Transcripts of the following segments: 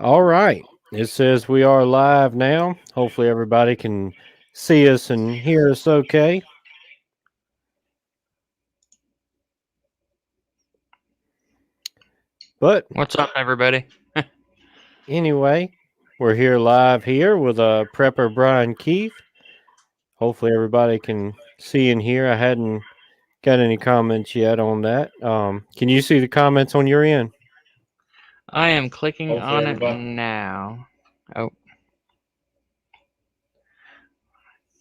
All right. It says we are live now. Hopefully, everybody can see us and hear us okay. But What's up, everybody? anyway, we're here live here with Prepper Brian Keith. Hopefully, everybody can see and hear. I hadn't got any comments yet on that. Can you see the comments on your end? I am clicking Hopefully, on it everybody. now. Oh,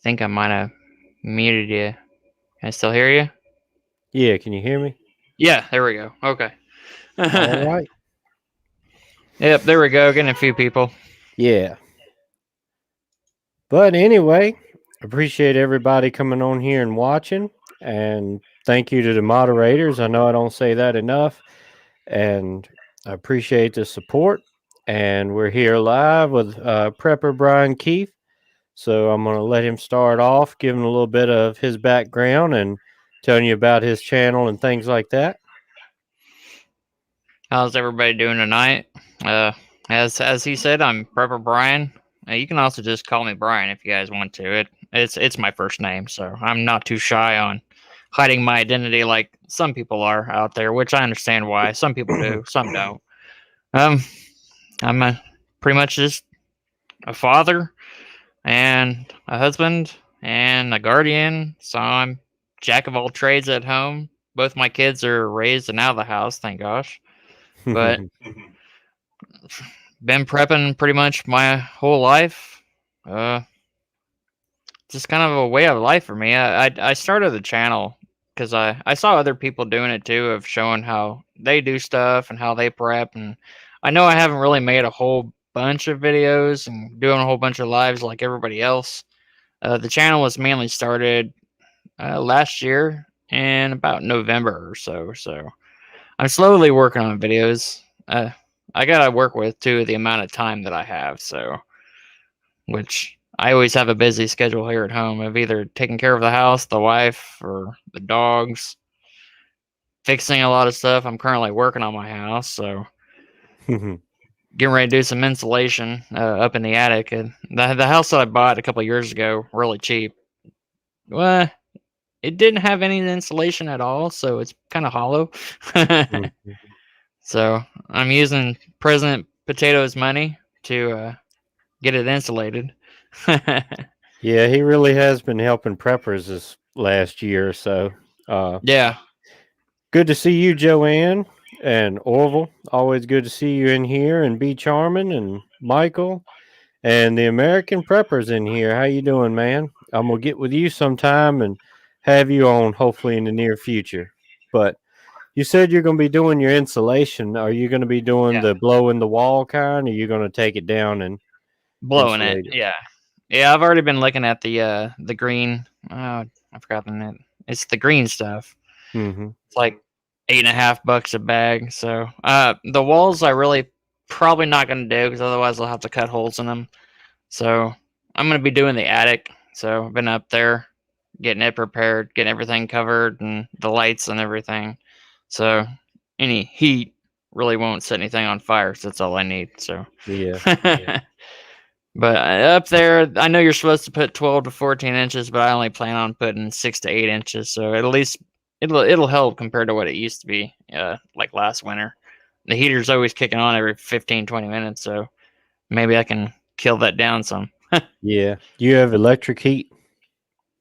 think I might have muted you. Can I still hear you? Yeah, can you hear me? Yeah, there we go. Okay. All right. Yep, there we go. Getting a few people. Yeah. But anyway, appreciate everybody coming on here and watching. And thank you to the moderators. I know I don't say that enough. And I appreciate the support. And we're here live with Prepper Brian Keith. So I'm going to let him start off, giving a little bit of his background and telling you about his channel and things like that. How's everybody doing tonight? Uh, as he said, I'm Prepper Brian. You can also just call me Brian if you guys want to. It's my first name, so I'm not too shy on hiding my identity like some people are out there, which I understand why. Some people do, some don't. Um, pretty much just a father and a husband and a guardian. So I'm jack of all trades at home. Both my kids are raised and out of the house, thank gosh. But been prepping pretty much my whole life. Uh, just kind of a way of life for me. I started the channel because I saw other people doing it too, of showing how they do stuff and how they prep. And I know I haven't really made a whole bunch of videos and doing a whole bunch of lives like everybody else. The channel was mainly started last year in about November or so. So I'm slowly working on videos. I gotta work with too the amount of time that I have. So, which I always have a busy schedule here at home of either taking care of the house, the wife, or the dogs, fixing a lot of stuff. I'm currently working on my house, so getting ready to do some insulation up in the attic. And the house that I bought a couple years ago, really cheap. Well, it didn't have any insulation at all, so it's kind of hollow. So I'm using President Potato's money to get it insulated. Yeah, he really has been helping preppers this last year or so. Yeah. Good to see you, Joanne and Orville. Always good to see you in here, and B Charming and Michael and the American Preppers in here. How you doing, man? I'm gonna get with you sometime and have you on hopefully in the near future. But you said you're gonna be doing your insulation. Are you gonna be doing Yeah. the blow in the wall kind, or are you gonna take it down and Blowing it. insulate it? Yeah. Yeah, I've already been looking at the green. Oh, I forgot the name. It's the green stuff. Mm-hmm. It's like $8.50 a bag. So the walls I really probably not gonna do because otherwise I'll have to cut holes in them. So I'm gonna be doing the attic. So I've been up there getting it prepared, getting everything covered and the lights and everything. So any heat really won't set anything on fire. So that's all I need. So Yeah. but up there, I know you're supposed to put 12 to 14 inches, but I only plan on putting 6 to 8 inches. So at least it'll help compared to what it used to be, like last winter. The heater's always kicking on every 15, 20 minutes, so maybe I can kill that down some. Yeah. You have electric heat?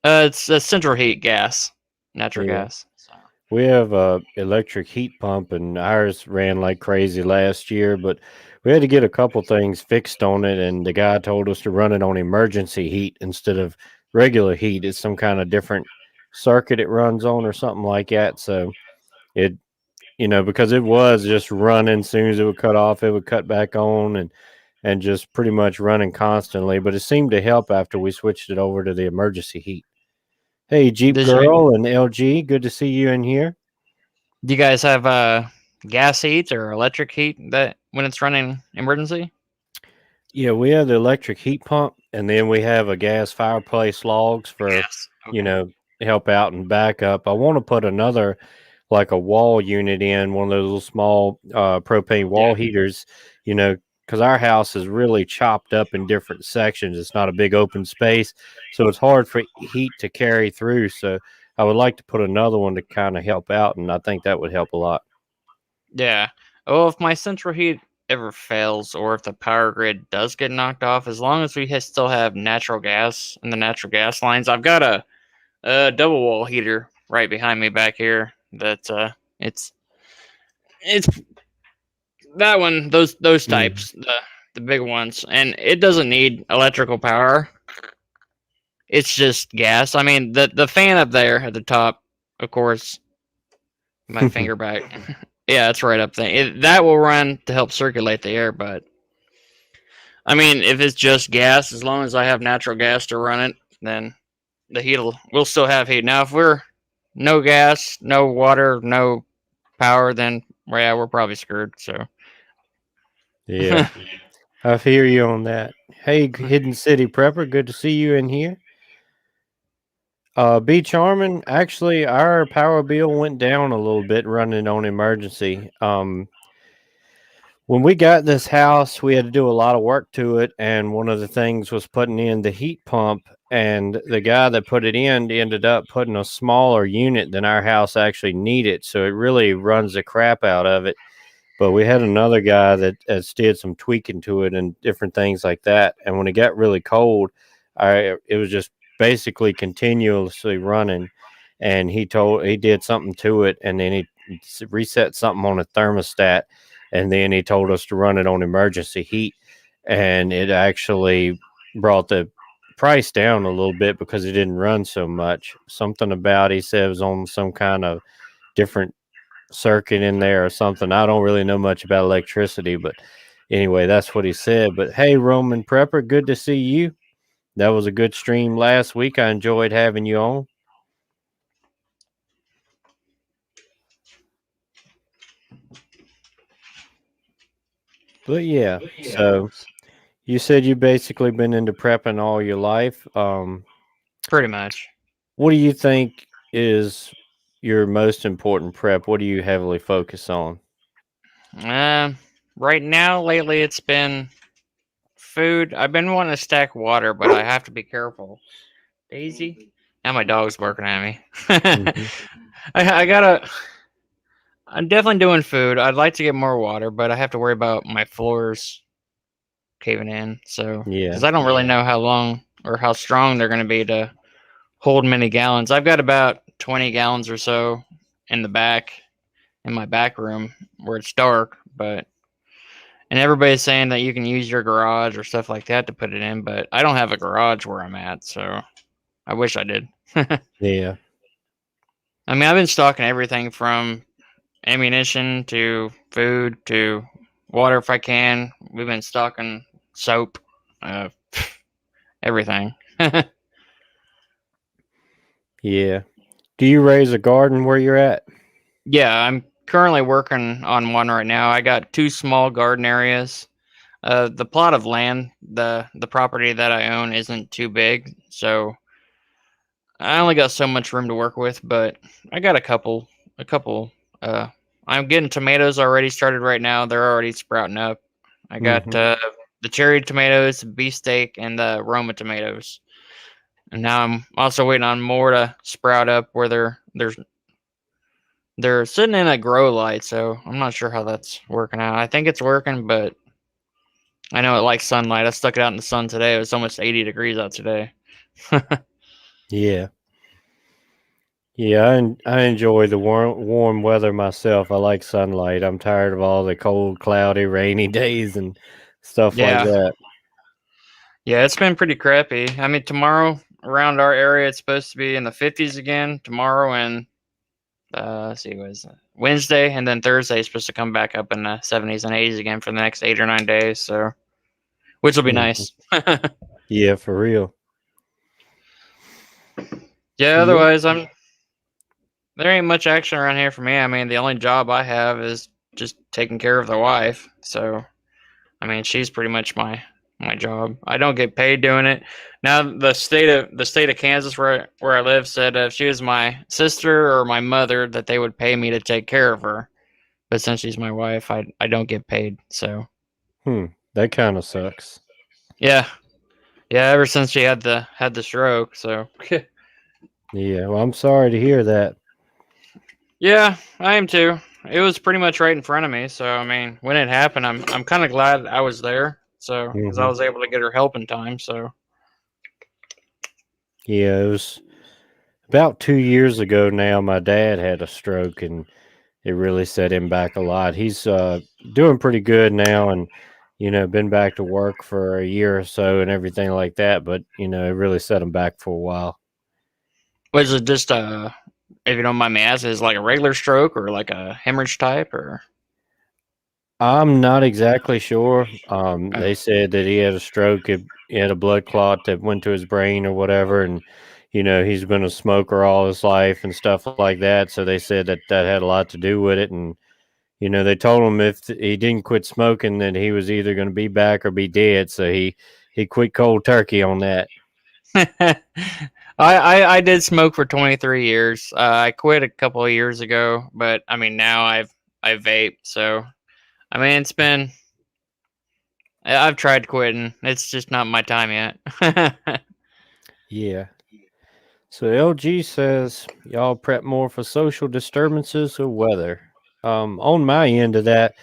It's a central heat gas, natural Yeah. gas. So. We have a electric heat pump, and ours ran like crazy last year, but we had to get a couple things fixed on it, and the guy told us to run it on emergency heat instead of regular heat. It's some kind of different circuit it runs on or something like that. So it, because it was just running, as soon as it would cut off, it would cut back on and just pretty much running constantly. But it seemed to help after we switched it over to the emergency heat. Hey, Jeep Did you? Girl and LG, good to see you in here. Do you guys have gas heat or electric heat that when it's running emergency? Yeah, we have the electric heat pump, and then we have a gas fireplace logs for, Gas. you Okay. know, help out and backup. I want to put another, like a wall unit in, one of those little small propane Yeah. wall heaters, because our house is really chopped up in different sections. It's not a big open space, so it's hard for heat to carry through. So I would like to put another one to kind of help out, and I think that would help a lot. Yeah. Oh, if my central heat ever fails, or if the power grid does get knocked off, as long as we still have natural gas and the natural gas lines, I've got a double wall heater right behind me back here. That it's that one, those Mm. types, the big ones, and it doesn't need electrical power. It's just gas. I mean, the fan up there at the top, of course, my finger back. Yeah, it's right up there. That will run to help circulate the air, but I mean, if it's just gas, as long as I have natural gas to run it, then the heat we'll still have heat. Now, if we're no gas, no water, no power, then yeah, we're probably screwed. So Yeah, I hear you on that. Hey, Hidden City Prepper, good to see you in here. Be charming. Actually, our power bill went down a little bit running on emergency. When we got this house, we had to do a lot of work to it, and one of the things was putting in the heat pump. And the guy that put it in ended up putting a smaller unit than our house actually needed, so it really runs the crap out of it. But we had another guy that did some tweaking to it and different things like that. And when it got really cold, it was just basically continuously running. And he did something to it, and then he reset something on a thermostat, and then he told us to run it on emergency heat, and it actually brought the price down a little bit because it didn't run so much. Something about he said it was on some kind of different circuit in there or something. I don't really know much about electricity, but anyway, that's what he said. But hey, Roman Prepper, good to see you. That was a good stream last week. I enjoyed having you on. But yeah, so you said you basically been into prepping all your life. pretty much. What do you think is your most important prep? What do you heavily focus on? Um, right now, lately, it's been food. I've been wanting to stack water, but I have to be careful. Daisy. Now my dog's barking at me. Hmm. I gotta. I'm definitely doing food. I'd like to get more water, but I have to worry about my floors caving in. So, because Yeah, I don't really know how long or how strong they're going to be to hold many gallons. I've got about 20 gallons or so in the back, in my back room where it's dark, but and everybody's saying that you can use your garage or stuff like that to put it in, but I don't have a garage where I'm at, so I wish I did. I yeah, mean, I've been stocking everything from ammunition to food to water if I can. We've been stocking soap, uh, everything. yeah. Do you raise a garden where you're at? Yeah, I'm currently working on one right now. I got two small garden areas. The plot of land, the property that I own isn't too big, so I only got so much room to work with. But I got a couple. Uh, I'm getting tomatoes already started right now. They're already sprouting up. I got Hmm. the cherry tomatoes, beefsteak, and the Roma tomatoes. And now I'm also waiting on more to sprout up where they're sitting in a grow light, so I'm not sure how that's working out. I think it's working, but I know it likes sunlight. I stuck it out in the sun today. It was almost 80 degrees out today. Yeah. Yeah, I enjoy the warm weather myself. I like sunlight. I'm tired of all the cold, cloudy, rainy days and stuff like Yeah. that. Yeah, it's been pretty crappy. I mean, tomorrow around our area, it's supposed to be in the 50s again. Tomorrow and let's see, what is it? Wednesday, and then Thursday is supposed to come back up in the 70s and 80s again for the next 8 or 9 days. So, which will be Hmm. nice. Yeah, for real. Yeah. Yeah. Otherwise, there ain't much action around here for me. I mean, the only job I have is just taking care of the wife. So, I mean, she's pretty much my job. I don't get paid doing it. Now, the state of Kansas where I live said if she was my sister or my mother, that they would pay me to take care of her. But since she's my wife, I don't get paid. So Hmm. That kind of sucks. Yeah, yeah. Ever since she had the stroke, so Yeah, well, I'm sorry to hear that. yeah, I am too. It was pretty much right in front of me, so I mean, when it happened, I'm kind of glad I was there, so because I Hmm. was able to get her help in time. So Yeah, it was about 2 years ago now. My dad had a stroke, and it really set him back a lot. He's doing pretty good now, and been back to work for a year or so, and everything like that. But it really set him back for a while. was it just if you don't mind me asking, is it like a regular stroke or like a hemorrhage type or? I'm not exactly sure. Uh, They said that he had a stroke. He had a blood clot that went to his brain or whatever, and he's been a smoker all his life and stuff like that. So they said that that had a lot to do with it, and they told him if he didn't quit smoking, that he was either going to be back or be dead. So he quit cold turkey on that. I did smoke for 23 years. I quit a couple of years ago, but I mean now I vape. So I mean I've tried quitting. It's just not my time yet. Yeah. So LG says y'all prep more for social disturbances or weather. On my end of that,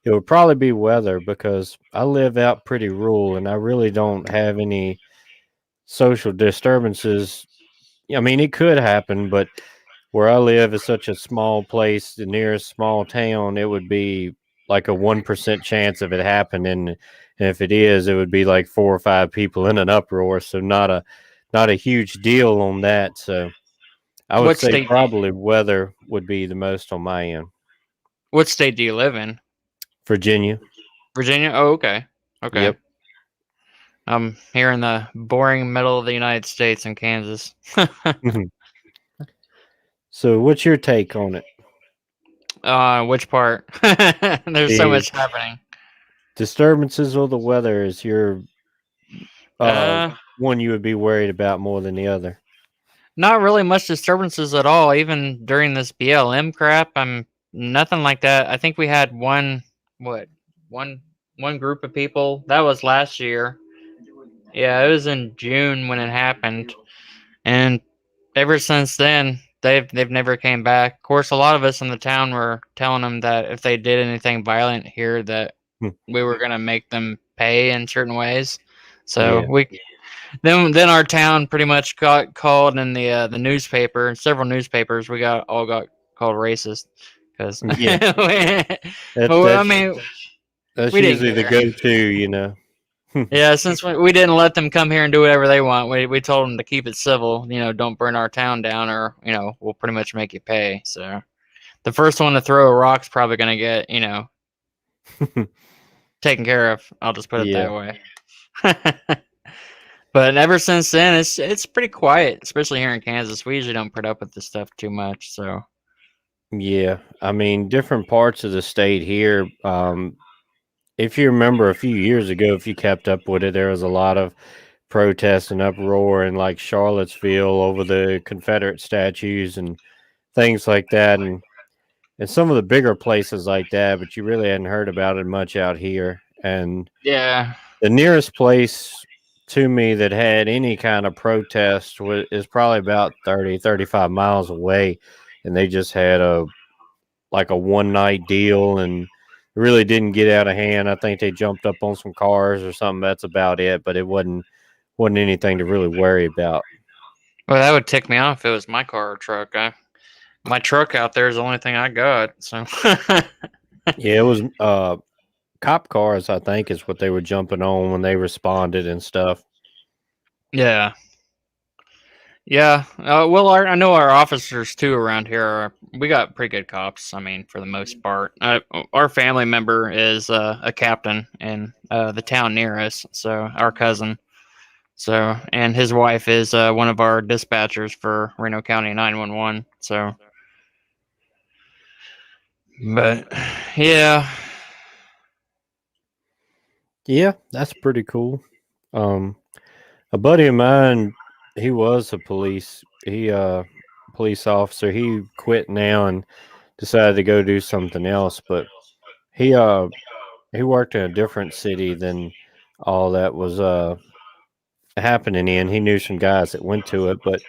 it would probably be weather because I live out pretty rural and I really don't have any social disturbances. I mean, it could happen, but where I live is such a small place, the nearest small town, it would be like a 1% chance of it happening. And if it is, it would be like four or five people in an uproar. So not a huge deal on that. So I would what say state? probably weather would be the most on my end. What state do you live in? Virginia. Virginia. Oh, okay, okay. Yep. I'm here in the boring middle of the United States in Kansas. So what's your take on it? Which part? There's so The much happening. disturbances or the weather is your uh Uh, one you would be worried about more than the other. Not really much disturbances at all. Even during this BLM crap, I'm nothing like that. I think we had what one one group of people that was last year. Yeah, it was in June when it happened, and ever since then they've never came back. Of course, a lot of us in the town were telling them that if they did anything violent here, that Hmm. we were gonna make them pay in certain ways. So Yeah. we then our town pretty much got called in the newspaper and several newspapers. We got called racist because Yeah. That well, I that's mean that's we didn't usually the care. go-to. Yeah, since we didn't let them come here and do whatever they want, we told them to keep it civil. Don't burn our town down, or we'll pretty much make you pay. So the first one to throw a rock's probably gonna get taken care of. I'll just put it Yeah. that way. But ever since then, it's pretty quiet, especially here in Kansas. We usually don't put up with this stuff too much. So Yeah. I mean, different parts of the state here. If you remember a few years ago, if you kept up with it, there was a lot of protests and uproar in like Charlottesville over the Confederate statues and things like that, and some of the bigger places like that. But you really hadn't heard about it much out here. And yeah, the nearest place to me that had any kind of protest is probably about 30, 35 miles away, and they just had a like a one night deal and really didn't get out of hand. I think they jumped up on some cars or something. That's about it, but it wasn't anything to really worry about. well, that would tick me off if it was my car or truck. My truck out there is the only thing I got. So Yeah, it was cop cars, I think, is what they were jumping on when they responded and stuff. yeah, yeah. Well, I know our officers too around here. We got pretty good cops. I mean, for the most part. Our family member is a captain in the town near us. So our cousin. So and his wife is one of our dispatchers for Reno County 911. So, but yeah, Yeah, that's pretty cool. Um, a buddy of mine, he was a police officer. He quit now and decided to go do something else. But he he worked in a different city than all that was happening in. He knew some guys that went to it, but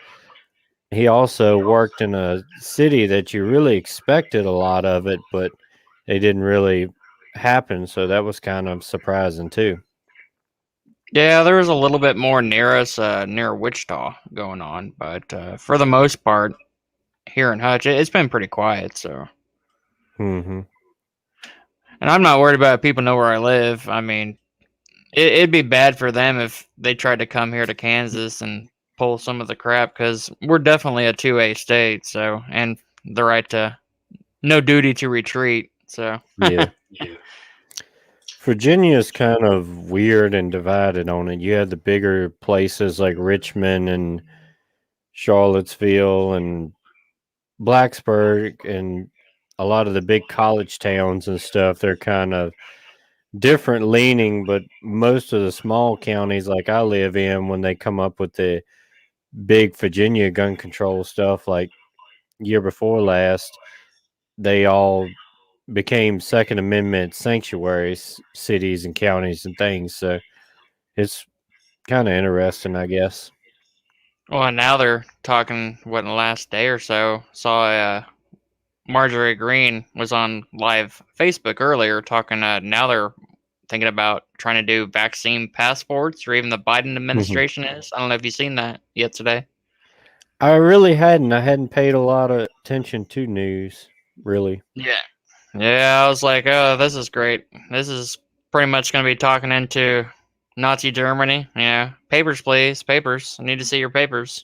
he also worked in a city that you really expected a lot of it, but it didn't really happen. So that was kind of surprising too. Yeah, there was a little bit more near us, near Wichita going on, but for the most part, here in Hutch, it's been pretty quiet. So, Hmm. and I'm not worried about if people know where I live. I mean, it'd be bad for them if they tried to come here to Kansas and pull some of the crap because we're definitely a 2A state. So, and the right to no duty to retreat. So, Yeah. Virginia's kind of weird and divided on it. You have the bigger places like Richmond and Charlottesville and Blacksburg and a lot of the big college towns and stuff. They're kind of different leaning, but most of the small counties like I live in, when they come up with the big Virginia gun control stuff like year before last, they all became Second Amendment sanctuaries, cities and counties and things. So it's kind of interesting, I guess. well, and now they're talking. What in the last day or so saw Marjorie Green was on live Facebook earlier talking. Now they're thinking about trying to do vaccine passports, or even the Biden Hmm. administration is. I don't know if you've seen that yet today. I really hadn't. I hadn't paid a lot of attention to news, really. Yeah. Yeah, I was like, oh, this is great. This is pretty much going to be talking into Nazi Germany. Yeah. Papers, please. Papers. I need to see your papers.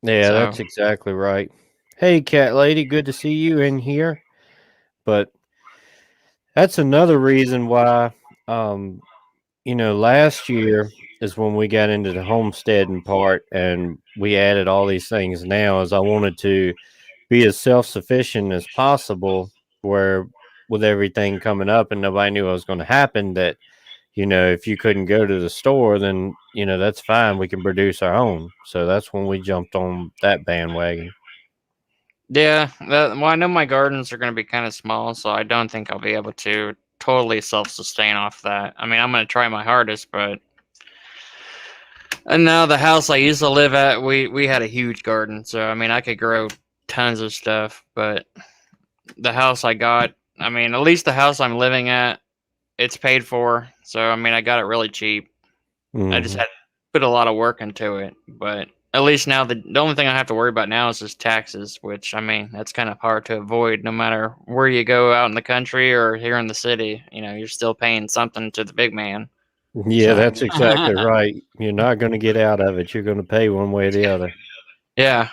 Yeah, So, that's exactly right. Hey, cat lady, good to see you in here. But that's another reason why, um, last year is when we got into the homesteading part and we added all these things now, is I wanted to be as self sufficient as possible, where with everything coming up and nobody knew what was going to happen, that, if you couldn't go to the store, then, that's fine. We can produce our own. So that's when we jumped on that bandwagon. yeah. Well, I know my gardens are going to be kind of small, so I don't think I'll be able to totally self sustain off that. I mean, I'm going to try my hardest, but. And now the house I used to live at, we had a huge garden, so I mean I could grow tons of stuff. But the house I got, I mean, at least the house I'm living at, it's paid for. So I mean, I got it really cheap. I just Hmm. had to put a lot of work into it. But at least now the only thing I have to worry about now is just taxes, which I mean that's kind of hard to avoid. No matter where you go out in the country or here in the city, you're still paying something to the big man. Yeah, So that's exactly right. You're not going to get out of it. You're going to pay one way or the other. yeah,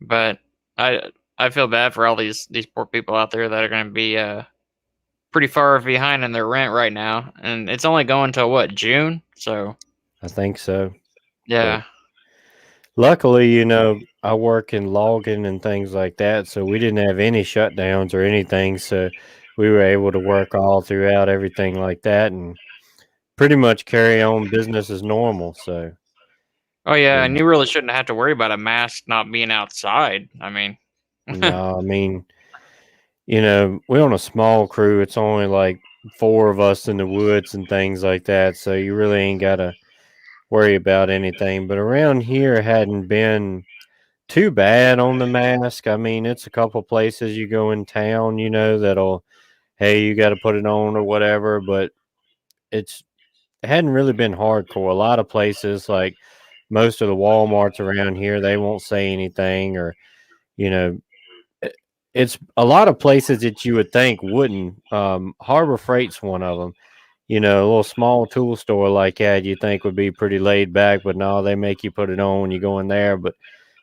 but I feel bad for all these poor people out there that are going to be pretty far behind in their rent right now, and it's only going till what, June? So I think so. But yeah. luckily, I work in logging and things like that, so we didn't have any shutdowns or anything. So we were able to work all throughout everything like that and pretty much carry on business as normal. So, Oh yeah, and yeah. you really shouldn't have to worry about a mask not being outside. I mean, No, I mean, we're on a small crew. It's only like four of us in the woods and things like that. So you really ain't got to worry about anything. But around here, it hadn't been too bad on the mask. I mean, it's a couple places you go in town, that'll, hey, you got to put it on or whatever. But it hadn't really been hardcore. A lot of places, like most of the Walmarts around here, they won't say anything, or, you know, it- it's a lot of places that you would think wouldn't. Harbor Freight's one of them. A little small tool store like that you think would be pretty laid back, but no, they make you put it on when you go in there. But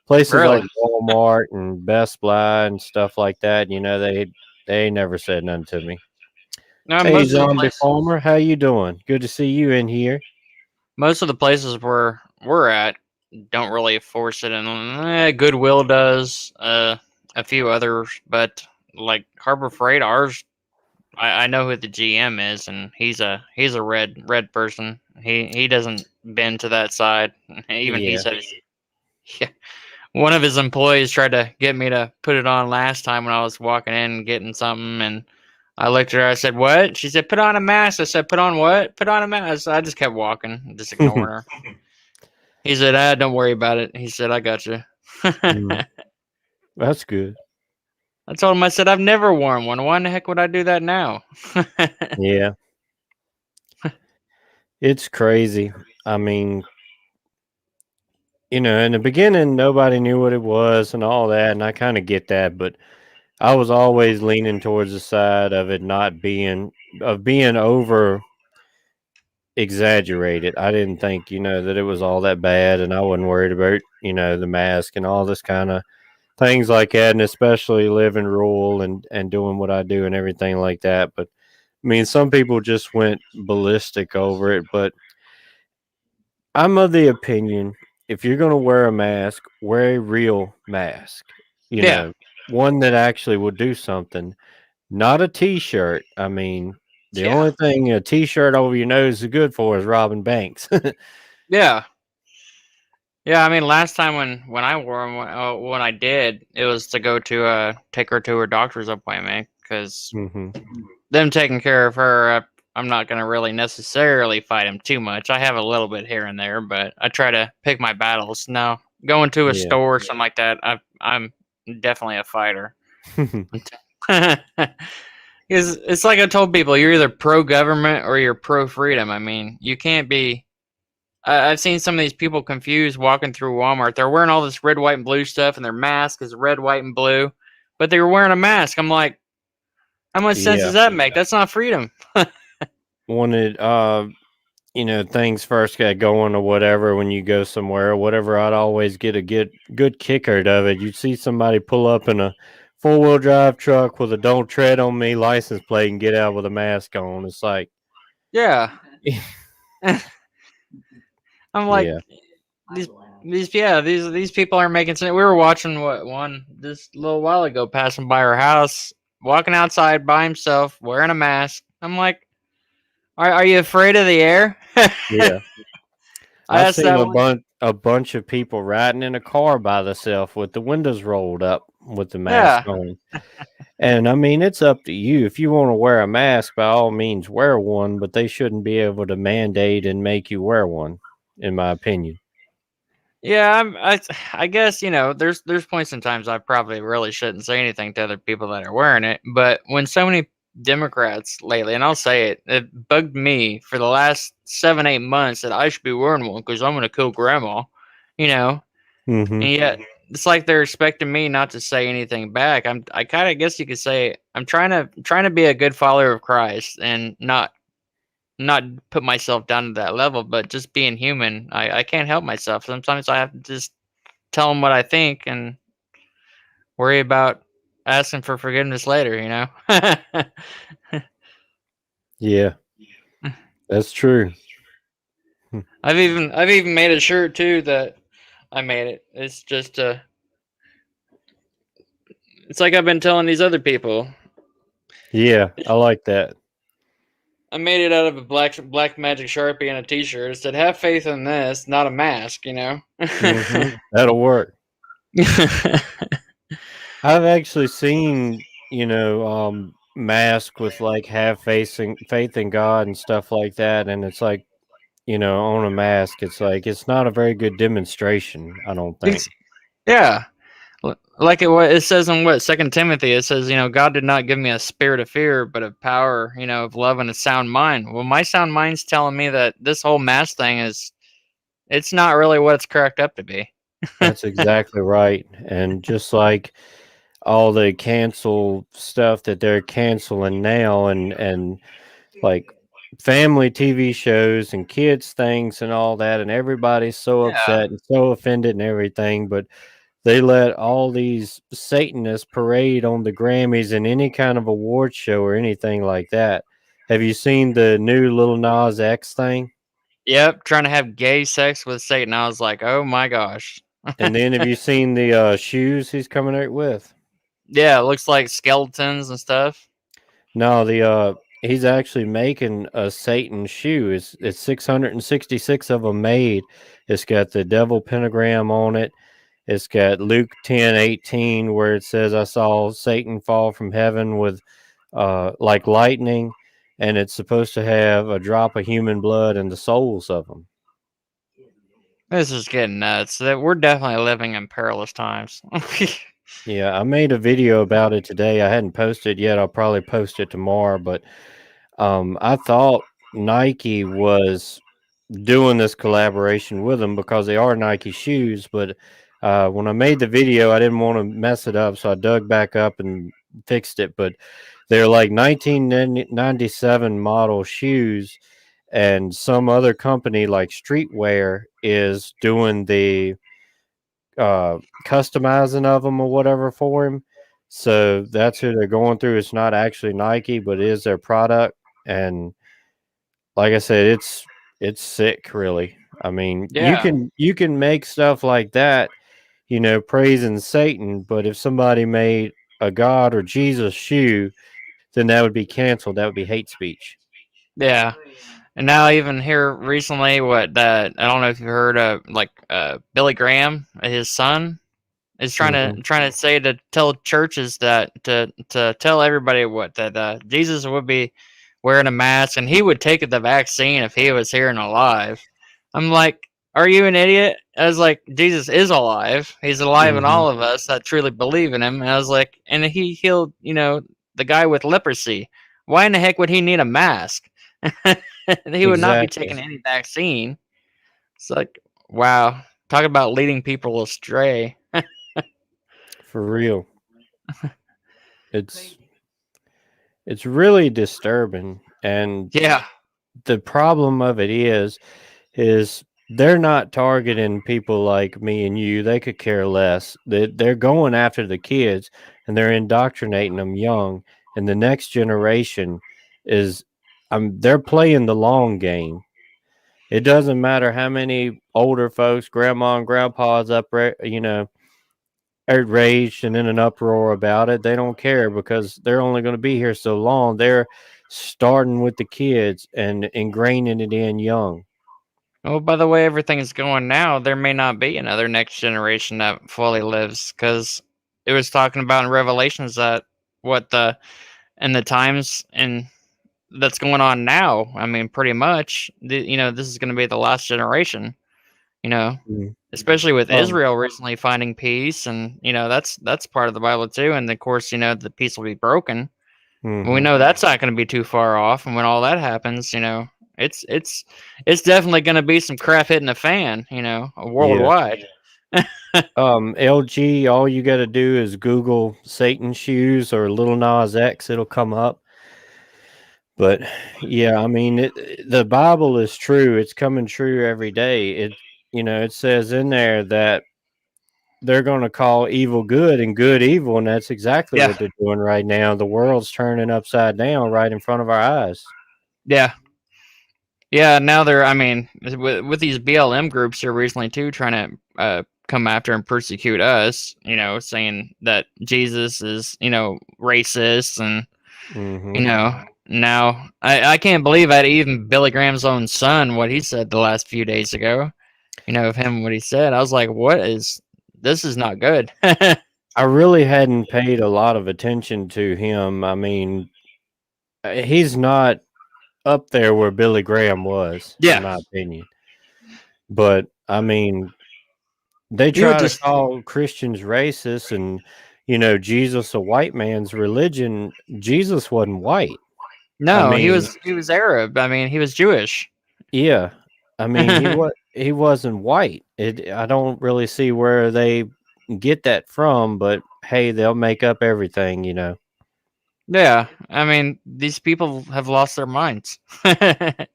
places like really? Walmart and Best Buy and stuff like that, they ain't never said nothing to me. No, Hey, Zombie Farmer, how you doing? Good to see you in here. most of the places where we're at don't really force it, and Goodwill does, a few others, but like Harbor Freight, ours I know who the GM is, and he's a red person. He doesn't bend to that side. Even he Yeah. said, yeah. One of his employees tried to get me to put it on last time when I was walking in and getting something, and I looked at her. I said, "What?" She said, "Put on a mask." I said, "Put on what?" "Put on a mask." I just kept walking, just ignoring her. He said, "Ah, don't worry about it." He said, "I got you." Mm, that's good. I told him, I said, "I've never worn one. Why in the heck would I do that now?" Yeah, it's crazy. I mean, in the beginning, nobody knew what it was and all that, and I kind of get that, but I was always leaning towards the side of it not being over exaggerated. I didn't think, that it was all that bad, and I wasn't worried about, the mask and all this kind of things like that, and especially living rural and doing what I do and everything like that. But I mean, some people just went ballistic over it, but I'm of the opinion if you're going to wear a mask, wear a real mask. You Yeah, know, one that actually will do something, not a t-shirt. I mean, the yeah, only thing a t-shirt over your nose is good for is robbing banks. yeah, yeah. I mean, last time when I wore them, when I did, it was to go to take her to her doctor's appointment because Hmm. them taking care of her. I'm not gonna really necessarily fight him too much. I have a little bit here and there, but I try to pick my battles. No, going to a Yeah. store or something like that, I'm definitely a fighter. It's like I told people, you're either pro government or you're pro freedom. I mean, you can't be. I've seen some of these people confused walking through Walmart. They're wearing all this red, white, and blue stuff, and their mask is red, white, and blue, but they were wearing a mask. I'm like, how much sense Yeah. does that make? That's not freedom. Wanted things first got going or whatever, when you go somewhere or whatever, I'd always get a good kick out of it. You'd see somebody pull up in a four-wheel drive truck with a "Don't Tread on Me" license plate and get out with a mask on. It's like, Yeah. I'm like, yeah. these these people are making sense. We were watching one this little while ago, passing by our house, walking outside by himself, wearing a mask. I'm like, are you afraid of the air? Yeah. I I asked seen that a one. bunch of people riding in a car by themselves with the windows rolled up with the mask Yeah, on. And I mean, it's up to you. If you want to wear a mask, by all means wear one, but they shouldn't be able to mandate and make you wear one, in my opinion. yeah. I guess there's points in times I probably really shouldn't say anything to other people that are wearing it, but when so many Democrats lately, and I'll say it, it bugged me for the last 7 8 months that I should be wearing one because I'm gonna kill grandma, you know. Mhm. And yet, it's like they're expecting me not to say anything back. I kind of guess you could say I'm trying to be a good follower of Christ and not put myself down to that level, but just being human. I can't help myself. Sometimes I have to just tell them what I think and worry about asking for forgiveness later. Yeah, that's true. Hmm. I've even made a shirt too that I made it. It's just it's like I've been telling these other people. Yeah, I like that. I made it out of a black magic sharpie and a T-shirt. It said, "Have faith in this, not a mask." Mhm. That'll work. I've actually seen, mask with like have faith in God and stuff like that, and it's like, on a mask, it's like it's not a very good demonstration, I don't think. Yeah, like it says in what Second Timothy. It says, God did not give me a spirit of fear, but of power, of love and a sound mind. Well, my sound mind's telling me that this whole mask thing it's not really what it's cracked up to be. That's exactly right. And just like all the cancel stuff that they're canceling now, and like family TV shows and kids things and all that, and everybody's so Yeah. upset and so offended and everything, but they let all these Satanists parade on the Grammys and any kind of award show or anything like that. Have you seen the new Little Nas X thing? Yep. Trying to have gay sex with Satan. I was like, oh my gosh. And then have you seen the shoes he's coming out with? Yeah, it looks like skeletons and stuff. No, the he's actually making a Satan shoe. It's 666 of them made. It's got the devil pentagram on it. It's got Luke 10:18 where it says, "I saw Satan fall from heaven with like lightning, and it's supposed to have a drop of human blood in the souls of them. This is getting nuts. That we're definitely living in perilous times. Yeah, I made a video about it today. I hadn't posted yet. I'll probably post it tomorrow, but I thought Nike was doing this collaboration with them because they are Nike shoes. But when I made the video, I didn't want to mess it up, so I dug back up and fixed it. But they're like 1997 model shoes, and some other company like Streetwear is doing the customizing of them or whatever for him. So that's who they're going through. It's not actually Nike, but it is their product. And like I said, it's sick, really. I mean, Yeah, you can make stuff like that, praising Satan, but if somebody made a God or Jesus shoe, then that would be canceled. That would be hate speech. yeah. And now even here recently, what that I don't know if you heard of, like Billy Graham, his son, is Hmm. trying to say to tell churches that to tell everybody what that Jesus would be wearing a mask and he would take the vaccine if he was here and alive. I'm like, are you an idiot? I was like, Jesus is alive. He's alive in Hmm. all of us that truly believe in him. And I was like, and he healed, the guy with leprosy. Why in the heck would he need a mask? He would not be Exactly. taking any vaccine. It's like, wow, talk about leading people astray. For real. It's it's really disturbing. And Yeah, the problem of it is they're not targeting people like me and you. They could care less. They're going after the kids and they're indoctrinating them young. And the next generation is, they're playing the long game. It doesn't matter how many older folks, grandma and grandpa's outraged and in an uproar about it. They don't care because they're only going to be here so long. They're starting with the kids and ingraining it in young. well, by the way everything is going now, there may not be another next generation that fully lives because it was talking about in Revelations that what the and the times and that's going on now. I mean, pretty much, this is going to be the last generation. You know, Mm. especially with Um, Israel recently finding peace, and that's part of the Bible too. And of course, the peace will be broken. We mhm. know that's not going to be too far off. And when all that happens, it's it's it's definitely going to be some crap hitting the fan. Yeah. Worldwide. LG, all you got to do is Google Satan shoes or Little Nas X, it'll come up. But yeah, I mean, the Bible is true. It's coming true every day. It says in there that they're going to call evil good and good evil, and that's exactly Yeah, what they're doing right now. The world's turning upside down right in front of our eyes. yeah, yeah. Now they're, I mean, with these BLM groups here recently too, trying to come after and persecute us. Saying that Jesus is, racist, and Mhm. now I can't believe that even Billy Graham's own son, what he said the last few days ago. Of him, what he said. I was like, what is this? Is not good. I really hadn't paid a lot of attention to him. I mean, he's not up there where Billy Graham was, in Yeah, my opinion. But I mean, they you would try to just call Christians racist and Jesus a white man's religion. Jesus wasn't white. I no. He mean, was Arab. I mean, he was Jewish. yeah. I mean, he wasn't white. I don't really see where they get that from, but hey, they'll make up everything. Yeah, I mean, these people have lost their minds, and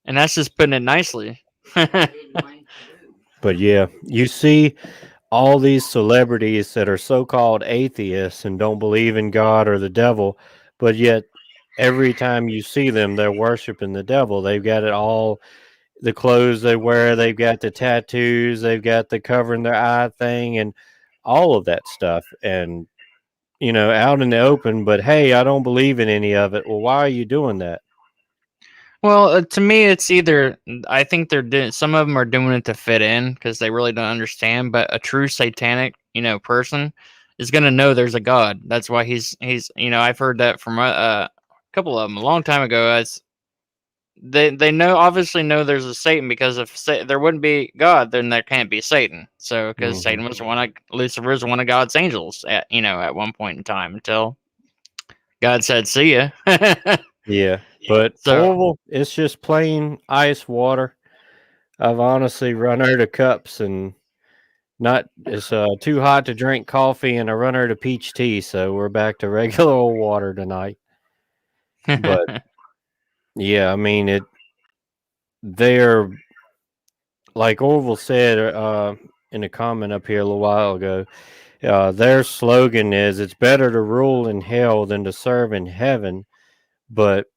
that's just putting it nicely. But yeah, you see all these celebrities that are so-called atheists and don't believe in God or the devil, but yet every time you see them, they're worshiping the devil. They've got it all, the clothes they wear, they've got the tattoos, they've got the covering their eye thing, and all of that stuff. And out in the open. But hey, I don't believe in any of it. Well, why are you doing that? Well, to me, it's either I think they're doing some of them are doing it to fit in because they really don't understand. But a true satanic, person, is going to know there's a God. That's why he's I've heard that from a couple of them a long time ago. As they know obviously know there's a Satan, because if there wouldn't be God, then there can't be Satan. So because Hmm. Satan was one of Lucifer was one of God's angels at one point in time until God said, "See ya." Yeah, but So Orville, it's just plain ice water. I've honestly run out of cups and not it's too hot to drink coffee, and I run out of peach tea, so we're back to regular old water tonight. But yeah, I mean it. They're like Orville said in a comment up here a little while ago. Their slogan is, "It's better to rule in hell than to serve in heaven." But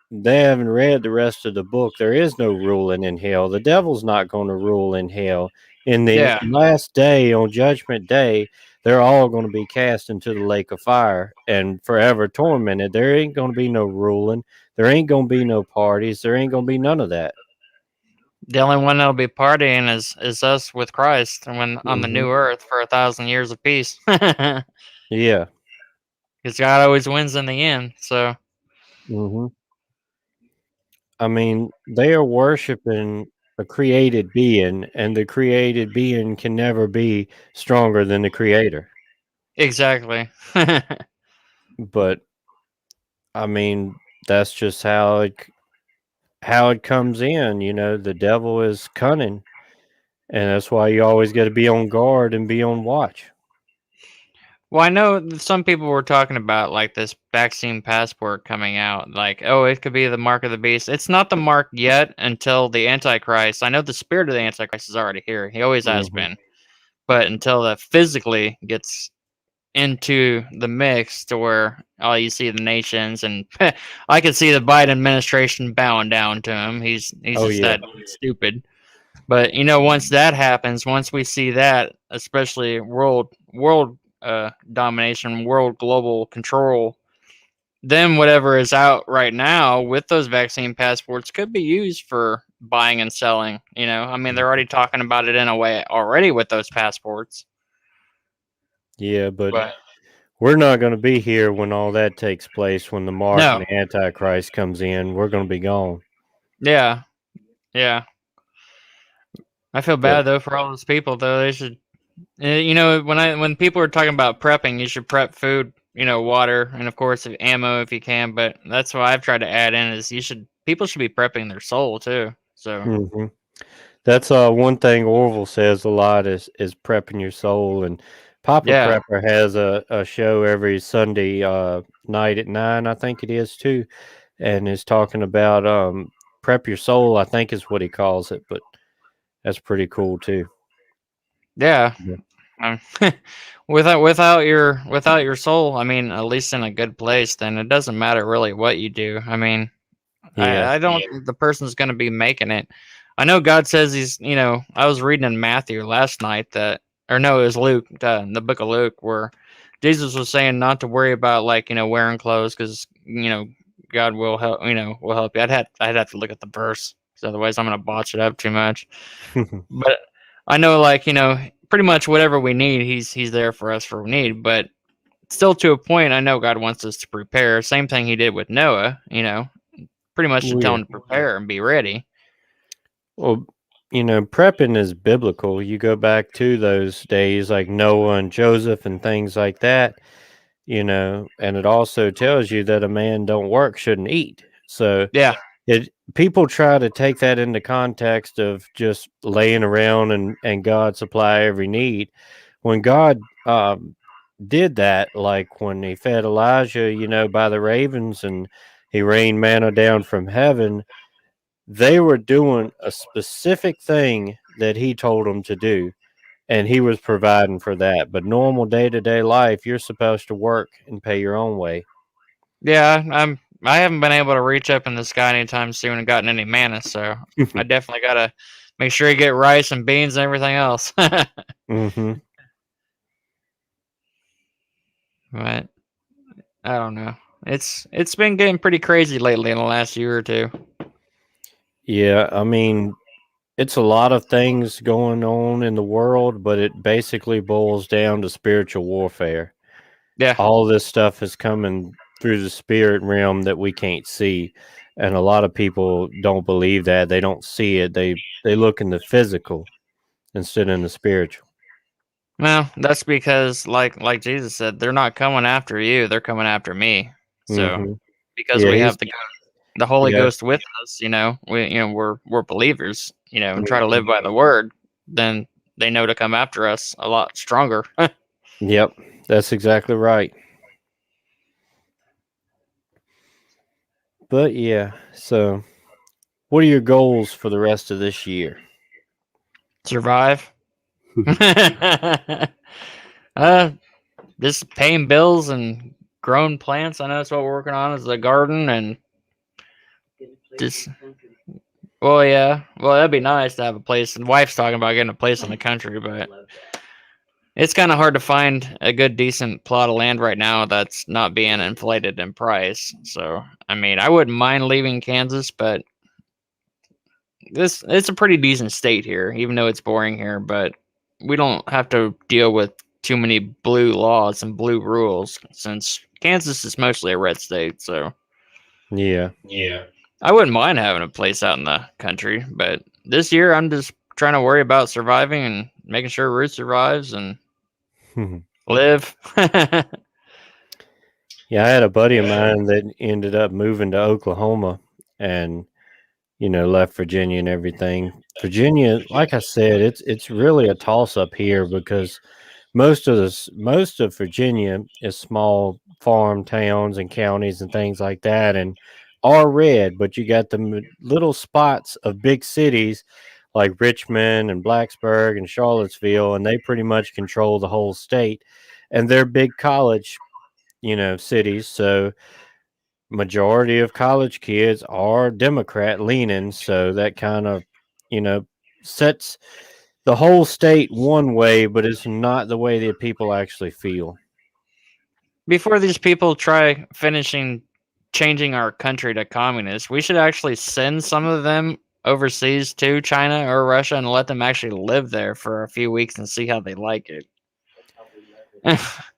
they haven't read the rest of the book. There is no ruling in hell. The devil's not going to rule in hell. In the yeah, last day, on Judgment Day, they're all going to be cast into the lake of fire and forever tormented. There ain't going to be no ruling. There ain't going to be no parties. There ain't going to be none of that. the only one that'll be partying is us with Christ, and when on the Hmm. new earth for 1,000 years of peace. Because Yeah. God always wins in the end. So Hmm. I mean, they are worshiping a created being, and the created being can never be stronger than the creator. exactly. But I mean, that's just how it comes in. The devil is cunning, and that's why you always got to be on guard and be on watch. Well, I know some people were talking about like this vaccine passport coming out. Like, oh, it could be the mark of the beast. It's not the mark yet until the Antichrist. I know the spirit of the Antichrist is already here. He always has Hmm. been. But until that physically gets into the mix to where all you see the nations and I could see the Biden administration bowing down to him. He's Oh just yeah. that stupid. But once that happens, once we see that, especially world domination, world global control, then whatever is out right now with those vaccine passports could be used for buying and selling. I mean, they're already talking about it in a way already with those passports. Yeah, but But we're not going to be here when all that takes place. When the mark no, and the Antichrist comes in, we're going to be gone. yeah, yeah. I feel But bad though for all those people though. They should, when people are talking about prepping, you should prep food, water, and of course ammo if you can. But that's what I've tried to add in is people should be prepping their soul too. So hmm, that's one thing Orville says a lot is prepping your soul. And Papa yeah, Prepper has a show every Sunday night at 9, I think it is too, and is talking about prep your soul, I think is what he calls it. But that's pretty cool too. yeah. Yeah. Um, without your soul, I mean, at least in a good place, then it doesn't matter really what you do. I mean, Yeah. I don't think the person's going to be making it. I know God says I was reading in Matthew last night that, or no, it was Luke, in the book of Luke, where Jesus was saying not to worry about like, wearing clothes because, God will help, will help you. I'd have to look at the verse because otherwise I'm going to botch it up too much. But I know like, pretty much whatever we need, he's there for us for we need. But still to a point, I know God wants us to prepare. Same thing he did with Noah, pretty much to Oh tell yeah. him to prepare and be ready. Well, prepping is biblical. You go back to those days like Noah and Joseph and things like that, and it also tells you that a man don't work shouldn't eat. So Yeah, it people try to take that into context of just laying around and God supply every need. When God did that, like when he fed Elijah, by the ravens, and he rained manna down from heaven, they were doing a specific thing that he told them to do, and he was providing for that. But normal day-to-day life, you're supposed to work and pay your own way. yeah. I haven't been able to reach up in the sky anytime soon and gotten any mana, so I definitely gotta make sure you get rice and beans and everything else. Hmm. But I don't know. It's been getting pretty crazy lately in the last year or two. Yeah, I mean, it's a lot of things going on in the world, but it basically boils down to spiritual warfare. Yeah. all this stuff is coming through the spirit realm that we can't see, and a lot of people don't believe that. They don't see it. They look in the physical instead in the spiritual. Well, that's because like Jesus said, they're not coming after you, they're coming after me. So Hmm. because Yeah, we he's have the Holy yeah. Ghost with us, we're believers, and try to Mhm. live by the word, then they know to come after us a lot stronger. Yep, that's exactly right. But yeah, so what are your goals for the rest of this year? Survive. uh just paying bills and growing plants. I know that's what we're working on is the garden and just well yeah. Well that'd be nice to have a place and wife's talking about getting a place in the country, but it's kind of hard to find a good, decent plot of land right now that's not being inflated in price. So, I mean, I wouldn't mind leaving Kansas, but it's a pretty decent state here, even though it's boring here. But we don't have to deal with too many blue laws and blue rules since Kansas is mostly a red state. So, Yeah. yeah, I wouldn't mind having a place out in the country. But this year, I'm just trying to worry about surviving and making sure Ruth survives and live. Yeah, I had a buddy of mine that ended up moving to Oklahoma and left Virginia and everything. Virginia, like I said, it's really a toss up here because most of Virginia is small farm towns and counties and things like that, and are red. But you got the little spots of big cities like Richmond and Blacksburg and Charlottesville, and they pretty much control the whole state. And they're big college, cities. So majority of college kids are Democrat leaning. So that kind of, you know, sets the whole state one way, but it's not the way that people actually feel. Before these people try finishing changing our country to communist, we should actually send some of them overseas to China or Russia and let them actually live there for a few weeks and see how they like it.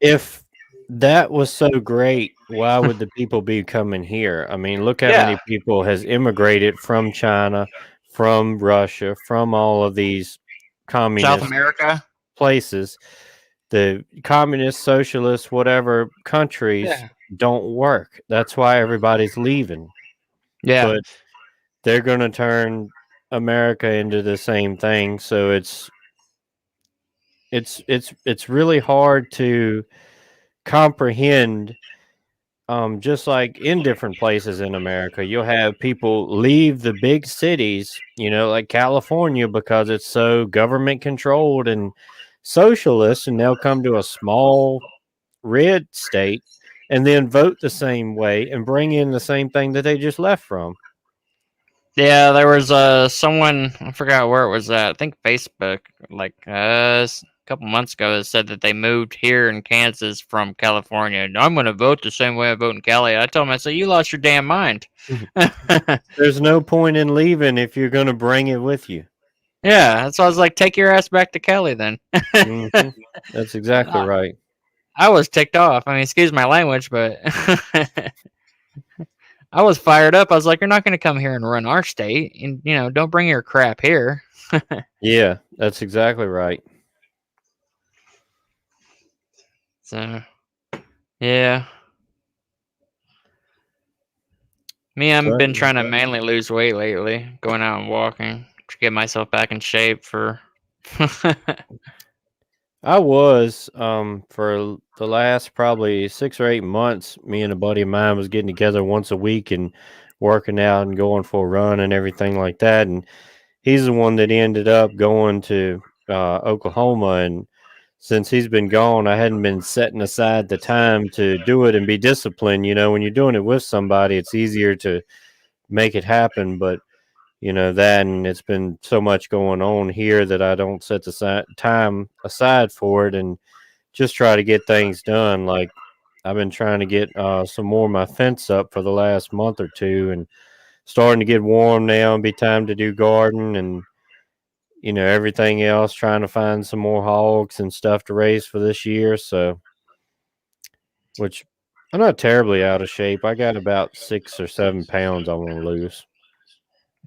If that was so great, why would the people be coming here? I mean, look how Yeah, many people has immigrated from China, from Russia, from all of these South communist America. places. The communist, socialist, whatever countries Yeah. don't work. That's why everybody's leaving. Yeah. But they're going to turn America into the same thing. So it's really hard to comprehend. Just like in different places in America, you'll have people leave the big cities, like California, because it's so government controlled and socialist, and they'll come to a small red state and then vote the same way and bring in the same thing that they just left from. Yeah, there was someone I forgot where it was at. I think Facebook, like a couple months ago, that said that they moved here in Kansas from California. And I'm going to vote the same way I vote in Cali. I told him, I said, "You lost your damn mind." There's no point in leaving if you're going to bring it with you. Yeah, so I was like, "Take your ass back to Cali, then." Hmm. That's exactly I, right. I was ticked off. I mean, excuse my language, but I was fired up. I was like, "You're not going to come here and run our state, and don't bring your crap here." Yeah, that's exactly right. So yeah. Me, I've But been trying to mainly lose weight lately, going out and walking to get myself back in shape for. I was for the last probably 6 or 8 months. Me and a buddy of mine was getting together once a week and working out and going for a run and everything like that. And he's the one that ended up going to Oklahoma. And since he's been gone, I hadn't been setting aside the time to do it and be disciplined. When you're doing it with somebody, it's easier to make it happen. But that, and it's been so much going on here that I don't set the time aside for it and just try to get things done. Like I've been trying to get some more of my fence up for the last month or two, and starting to get warm now and be time to do garden and everything else, trying to find some more hogs and stuff to raise for this year. So which I'm not terribly out of shape. I got about 6 or 7 pounds I want to lose.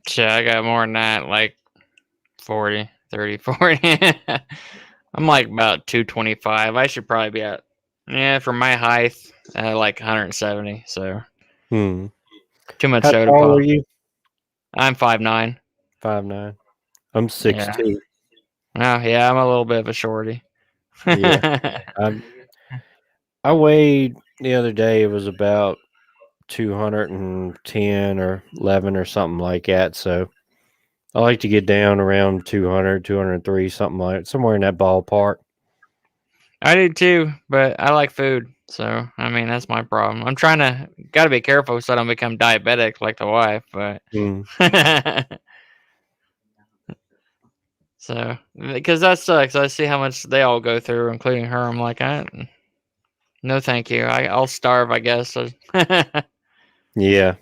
Shit, I got more than that, like 40, 30, 40. I'm like about 225. I should probably be at, yeah, for my height, like 170. So Hmm. too much How show to tall are pop. you? I'm 5'9". 5'9". I'm six Yeah. two. Oh, yeah, I'm a little bit of a shorty. Yeah. I'm. I weighed the other day. It was about 210 or 11 or something like that. So I like to get down around 200, 203, something like somewhere in that ballpark. I do too, but I like food. So, I mean, that's my problem. I'm trying to, gotta be careful so I don't become diabetic like the wife, but. Mm. So, because that sucks. I see how much they all go through, including her. I'm like, no, thank you. I'll starve, I guess. So- Yeah.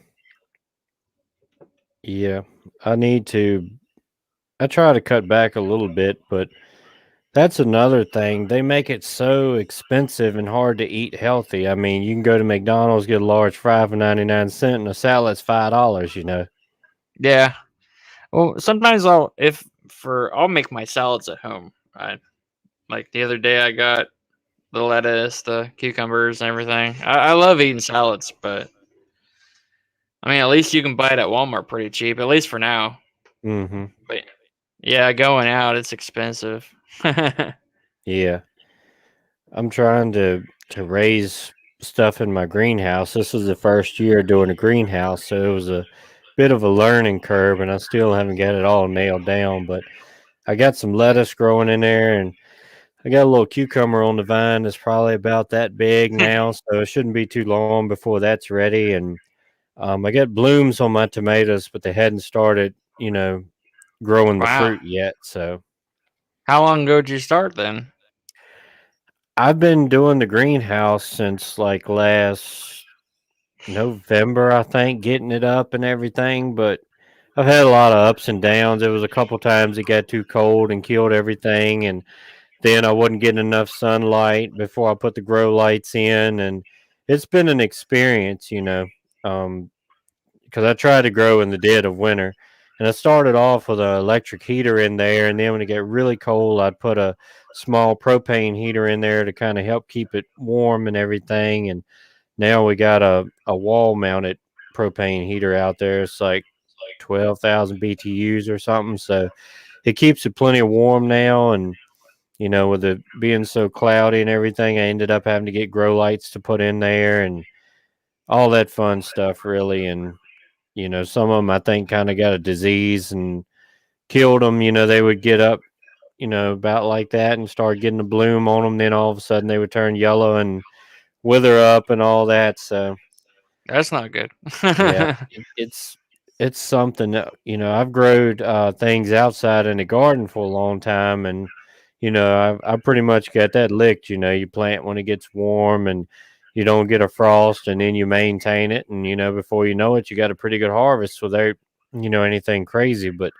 Yeah. I need to. I try to cut back a little bit, but that's another thing. They make it so expensive and hard to eat healthy. I mean, you can go to McDonald's, get a large fry for 99 cents, and a salad's $5, you know. yeah. Well, sometimes I'll make my salads at home. Like the other day, I got the lettuce, the cucumbers, and everything. I love eating salads, but I mean, at least you can buy it at Walmart pretty cheap, at least for now. Mhm. But yeah, going out, it's expensive. Yeah. I'm trying to raise stuff in my greenhouse. This is the first year doing a greenhouse, so it was a bit of a learning curve, and I still haven't got it all nailed down, but I got some lettuce growing in there, and I got a little cucumber on the vine that's probably about that big now, so it shouldn't be too long before that's ready. And I got blooms on my tomatoes, but they hadn't started, growing the Wow. fruit yet. So How long ago did you start then? I've been doing the greenhouse since like last November, I think, getting it up and everything. But I've had a lot of ups and downs. There was a couple times it got too cold and killed everything, and then I wasn't getting enough sunlight before I put the grow lights in, and it's been an experience, because I tried to grow in the dead of winter, and I started off with an electric heater in there, and then when it got really cold, I'd put a small propane heater in there to kind of help keep it warm and everything. And now we got a wall mounted propane heater out there. It's like 12,000 BTUs or something, so it keeps it plenty warm now. And with it being so cloudy and everything, I ended up having to get grow lights to put in there and all that fun stuff, really. And some of them I think kind of got a disease and killed them. They would get up, about like that and start getting a bloom on them. Then all of a sudden they would turn yellow and wither up and all that. So That's not good. yeah, it's something that I've growed things outside in the garden for a long time, and I pretty much got that licked. You plant when it gets warm, and you don't get a frost, and then you maintain it, and before you know it, you got a pretty good harvest without anything crazy. But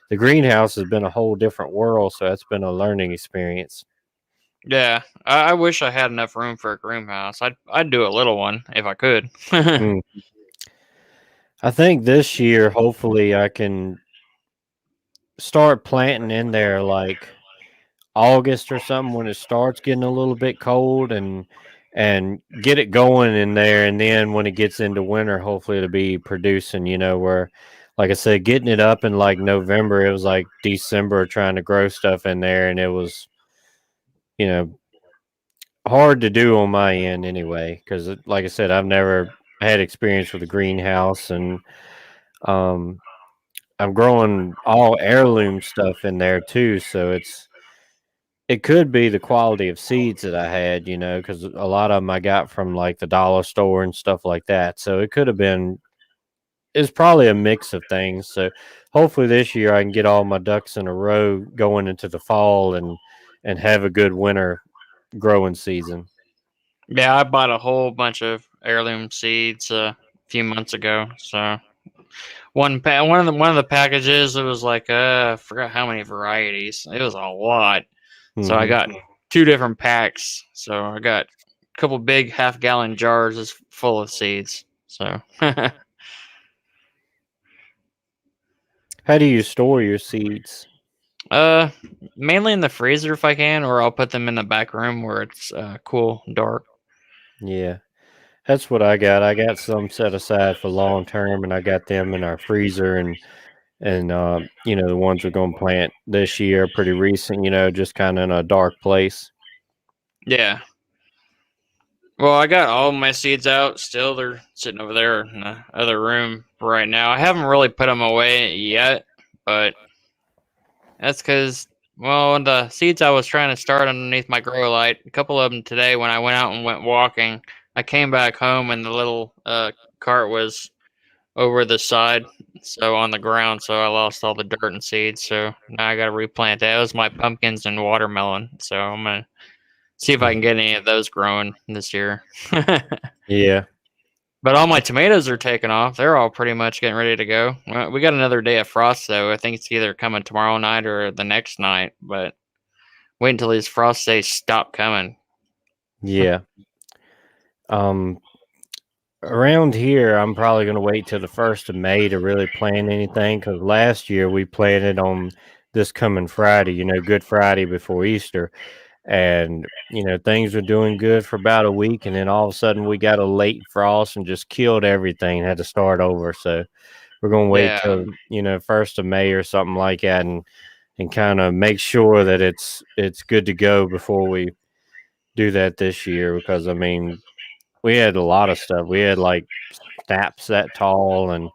the greenhouse has been a whole different world, so that's been a learning experience. Yeah, I wish I had enough room for a greenhouse. I'd do a little one if I could. Mm. I think this year, hopefully, I can start planting in there like August or something when it starts getting a little bit cold and get it going in there, and then when it gets into winter, hopefully it'll be producing, where like I said, getting it up in like November, it was like December trying to grow stuff in there, and it was, you know, hard to do on my end anyway, because like I said, I've never had experience with a greenhouse. And um I'm growing all heirloom stuff in there too, so it could be the quality of seeds that I had, because a lot of them I got from like the dollar store and stuff like that. So it could have been, it's probably a mix of things. So hopefully this year I can get all my ducks in a row going into the fall and have a good winter growing season. Yeah, I bought a whole bunch of heirloom seeds a few months ago. So one of the packages, it was like I forgot how many varieties. It was a lot. So I Hmm. got two different packs. So I got couple big half-gallon jars is full of seeds. So, How do you store your seeds? uh, mainly in the freezer if I can, or I'll put them in the back room where it's cool, and dark. Yeah, that's what I got. I got some set aside for long term, and I got them in our freezer, and the ones we're gonna plant this year, pretty recent. Just kind of in a dark place. Yeah. Well, I got all my seeds out. Still, they're sitting over there in the other room right now. I haven't really put them away yet, but that's because, well, the seeds I was trying to start underneath my grow light, a couple of them today when I went out and went walking, I came back home and the little cart was over the side, so on the ground, so I lost all the dirt and seeds. So now I got to replant that. It was my pumpkins and watermelon, so I'm gonna see if I can Mhm. get any of those growing this year. Yeah, But all my tomatoes are taken off. They're all pretty much getting ready to go. We got another day of frost, though. I think it's either coming tomorrow night or the next night. But wait until these frost days stop coming. yeah. Um, Around here, I'm probably gonna wait till the 1st of May to really plant anything because last year we planted on this coming Friday. Good Friday before Easter, and things were doing good for about a week, and then all of a sudden we got a late frost and just killed everything. Had to start over, so we're gonna wait Yeah. till 1st of May or something like that, and kind of make sure that it's good to go before we do that this year. Because I mean, we had a lot of stuff. We had like snaps that tall, and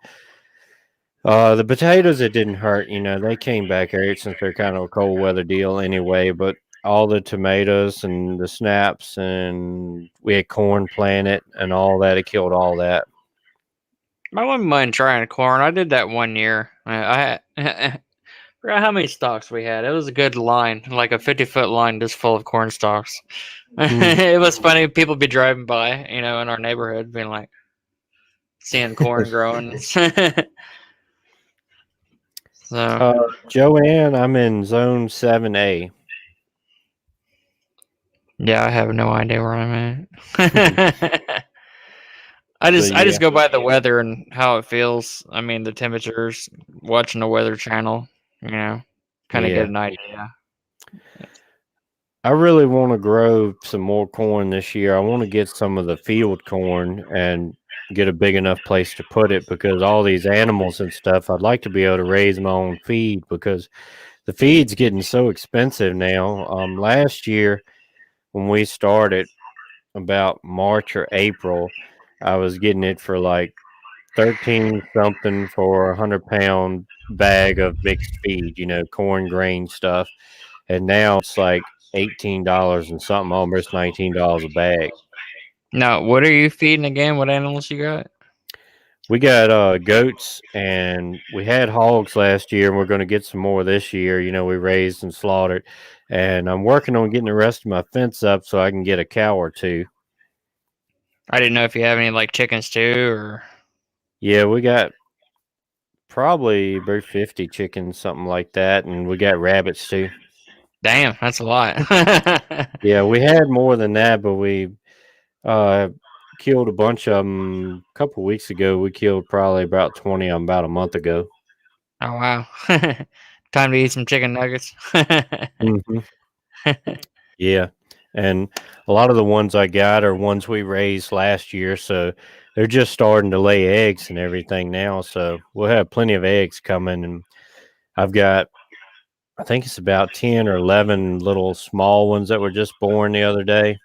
the potatoes, it didn't hurt. They came back right since they're kind of a cold weather deal anyway. But all the tomatoes and the snaps, and we had corn planted and all that. It killed all that. I wouldn't mind trying corn. I did that one year. I forgot how many stalks we had. It was a good line, like a 50-foot line just full of corn stalks. Mm. It was funny. People be driving by, in our neighborhood, being like, seeing corn growing. So, Joanne, I'm in zone 7A. yeah, I have no idea where I'm But at. I just yeah, go by the weather and how it feels. I mean, the temperatures, watching the weather channel, you know, kind of get yeah. an idea. I really want to grow some more corn this year. I want to get some of the field corn and get a big enough place to put it because all these animals and stuff, I'd like to be able to raise my own feed because the feed's getting so expensive now. Last year when we started about March or April, I was getting it for like 13 something for a 100-pound bag of mixed feed, corn grain stuff. And now it's like $18 and something, almost $19 a bag. Now, what are you feeding again? What animals you got? We got goats and we had hogs last year, and we're going to get some more this year. We raised and slaughtered, and I'm working on getting the rest of my fence up so I can get a cow or two. I didn't know if you have any like chickens too, or Yeah, we got probably about 50 chickens, something like that, and we got rabbits too. damn, that's a lot. Yeah, we had more than that, but we uh, killed a bunch of them a couple weeks ago. We killed probably about 20 of 'em about a month ago. Oh wow, time to eat some chicken nuggets. Mhm. Yeah, and a lot of the ones I got are ones we raised last year, so they're just starting to lay eggs and everything now, so we'll have plenty of eggs coming, and I've got I think it's about 10 or 11 little small ones that were just born the other day,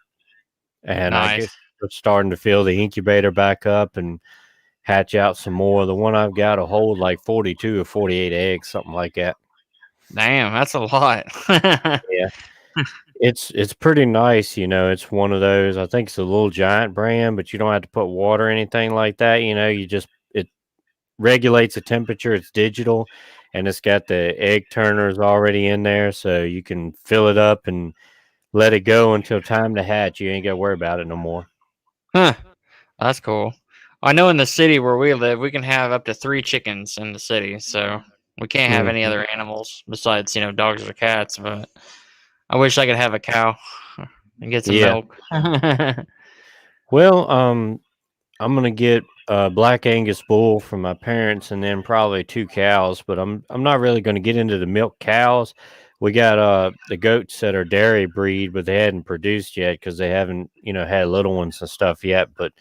and I Nice. guess we're starting to fill the incubator back up and hatch out some more. The one I've got will hold like 42 or 48 eggs, something like that. Damn, that's a lot. Yeah. It's pretty nice, it's one of those. I think it's a Little Giant brand, but you don't have to put water or anything like that. You just it regulates the temperature. It's digital, and it's got the egg turners already in there, so you can fill it up and let it go until time to hatch. You ain't got to worry about it no more. Huh. That's cool. I know in the city where we live, we can have up to 3 chickens in the city, so we can't have any Mhm. other animals besides, dogs or cats. But I wish I could have a cow and get some Yeah. milk. Well, I'm gonna get a black Angus bull from my parents, and then probably two cows. But I'm not really gonna get into the milk cows. We got the goats that are dairy breed, but they hadn't produced yet because they haven't had little ones and stuff yet. But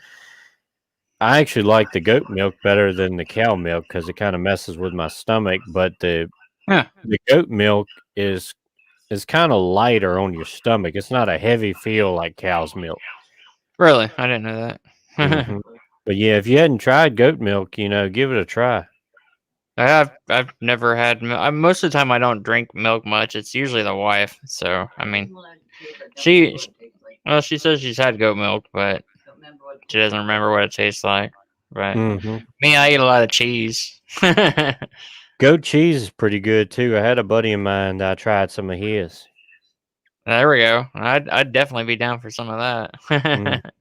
I actually like the goat milk better than the cow milk because it kind of messes with my stomach. But Huh. the goat milk is kind of lighter on your stomach. It's not a heavy feel like cow's milk. Really? I didn't know that. Hmm. But yeah, if you hadn't tried goat milk, give it a try. I've never had milk. Most of the time I don't drink milk much. It's usually the wife. So I mean, she well she says she's had goat milk, but she doesn't remember what it tastes like. But Hmm. me, I eat a lot of cheese. There Goat cheese is pretty good too. I had a buddy of mine that I tried some of his. we go. I'd definitely be down for some of Mm. that.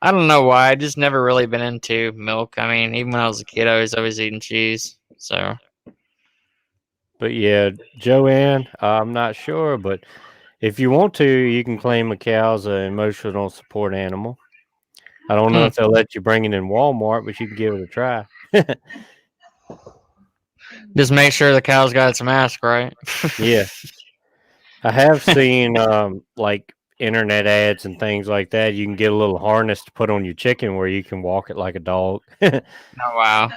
I don't know why. I just never really been into milk. I mean, even when I was a kid, I was always eating cheese. So But yeah, Joanne, I'm not sure, but if you want to, you can claim a cow as an emotional support animal. I don't know hmm. if they'll let you bring it in Walmart, but you can give it a try. Just make sure the cow's got its mask, right? Yeah, I have seen like internet ads and things like that. You can get a little harness to put on your chicken where you can walk it like a dog. Oh wow.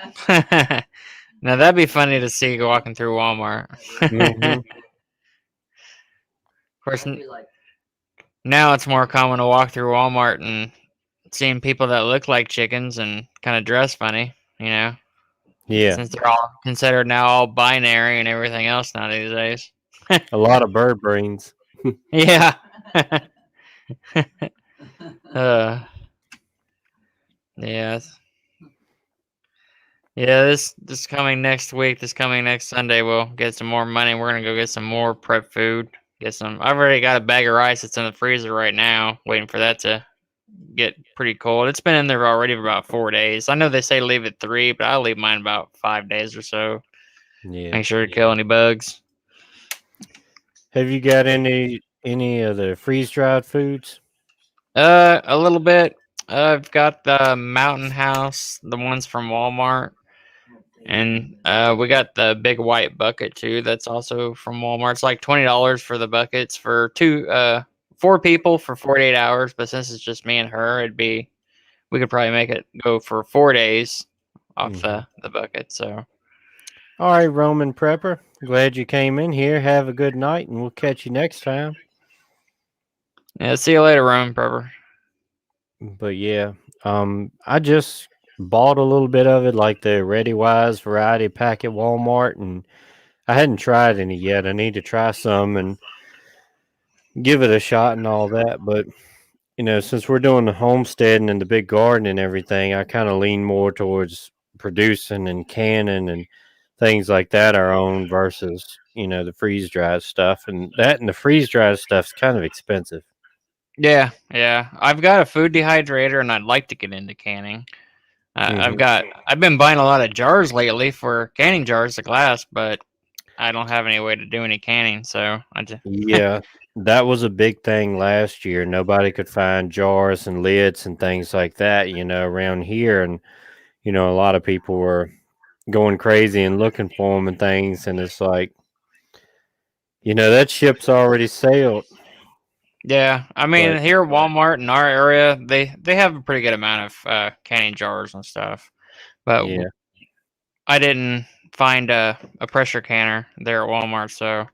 Now that'd be funny to see walking through Walmart. Hmm. Of course, now it's more common to walk through Walmart and seeing people that look like chickens and kind of dress funny, Yeah, since they're all considered now all binary and everything else now these days. a lot of bird brains. Yeah. uh, yeah. Yeah, this coming next week, this coming next Sunday, we'll get some more money. We're gonna go get some more prep food. Get some. I've already got a bag of rice that's in the freezer right now, waiting for that to get pretty cold. It's been in there already for about 4 days. I know they say leave it 3, but I'll leave mine about 5 days or so. Yeah. Make sure to kill any bugs. Have you got any of the freeze dried foods? A little bit. I've got the Mountain House, the ones from Walmart. And we got the big white bucket too. That's also from Walmart. It's like $20 for the buckets for 4 people for 48 hours. But since it's just me and her, we could probably make it go for 4 days off Hmm. the bucket. So All right, Roman Prepper. Glad you came in here. Have a good night, and we'll catch you next time. yeah, see you later, Roman Prepper. But yeah, I just bought a little bit of it, like the Ready Wise variety pack at Walmart, and I hadn't tried any yet. I need to try some and give it a shot and all that. But since we're doing the homesteading and the big garden and everything, I kind of lean more towards producing and canning and things like that our own versus the freeze dried stuff, and the freeze dried stuff's kind of expensive. Yeah, yeah. I've got a food dehydrator, and I'd like to get into canning. Hmm. I've been buying a lot of jars lately for canning jars of glass, but I don't have any way to do any canning, so I just Yeah, that was a big thing last year. Nobody could find jars and lids and things like that, around here. And, a lot of people were going crazy and looking for them and things. And it's like, that ship's already sailed. Yeah, I mean But here at Walmart in our area, they have a pretty good amount of canning jars and stuff. But yeah, I didn't find a pressure canner there at Walmart, so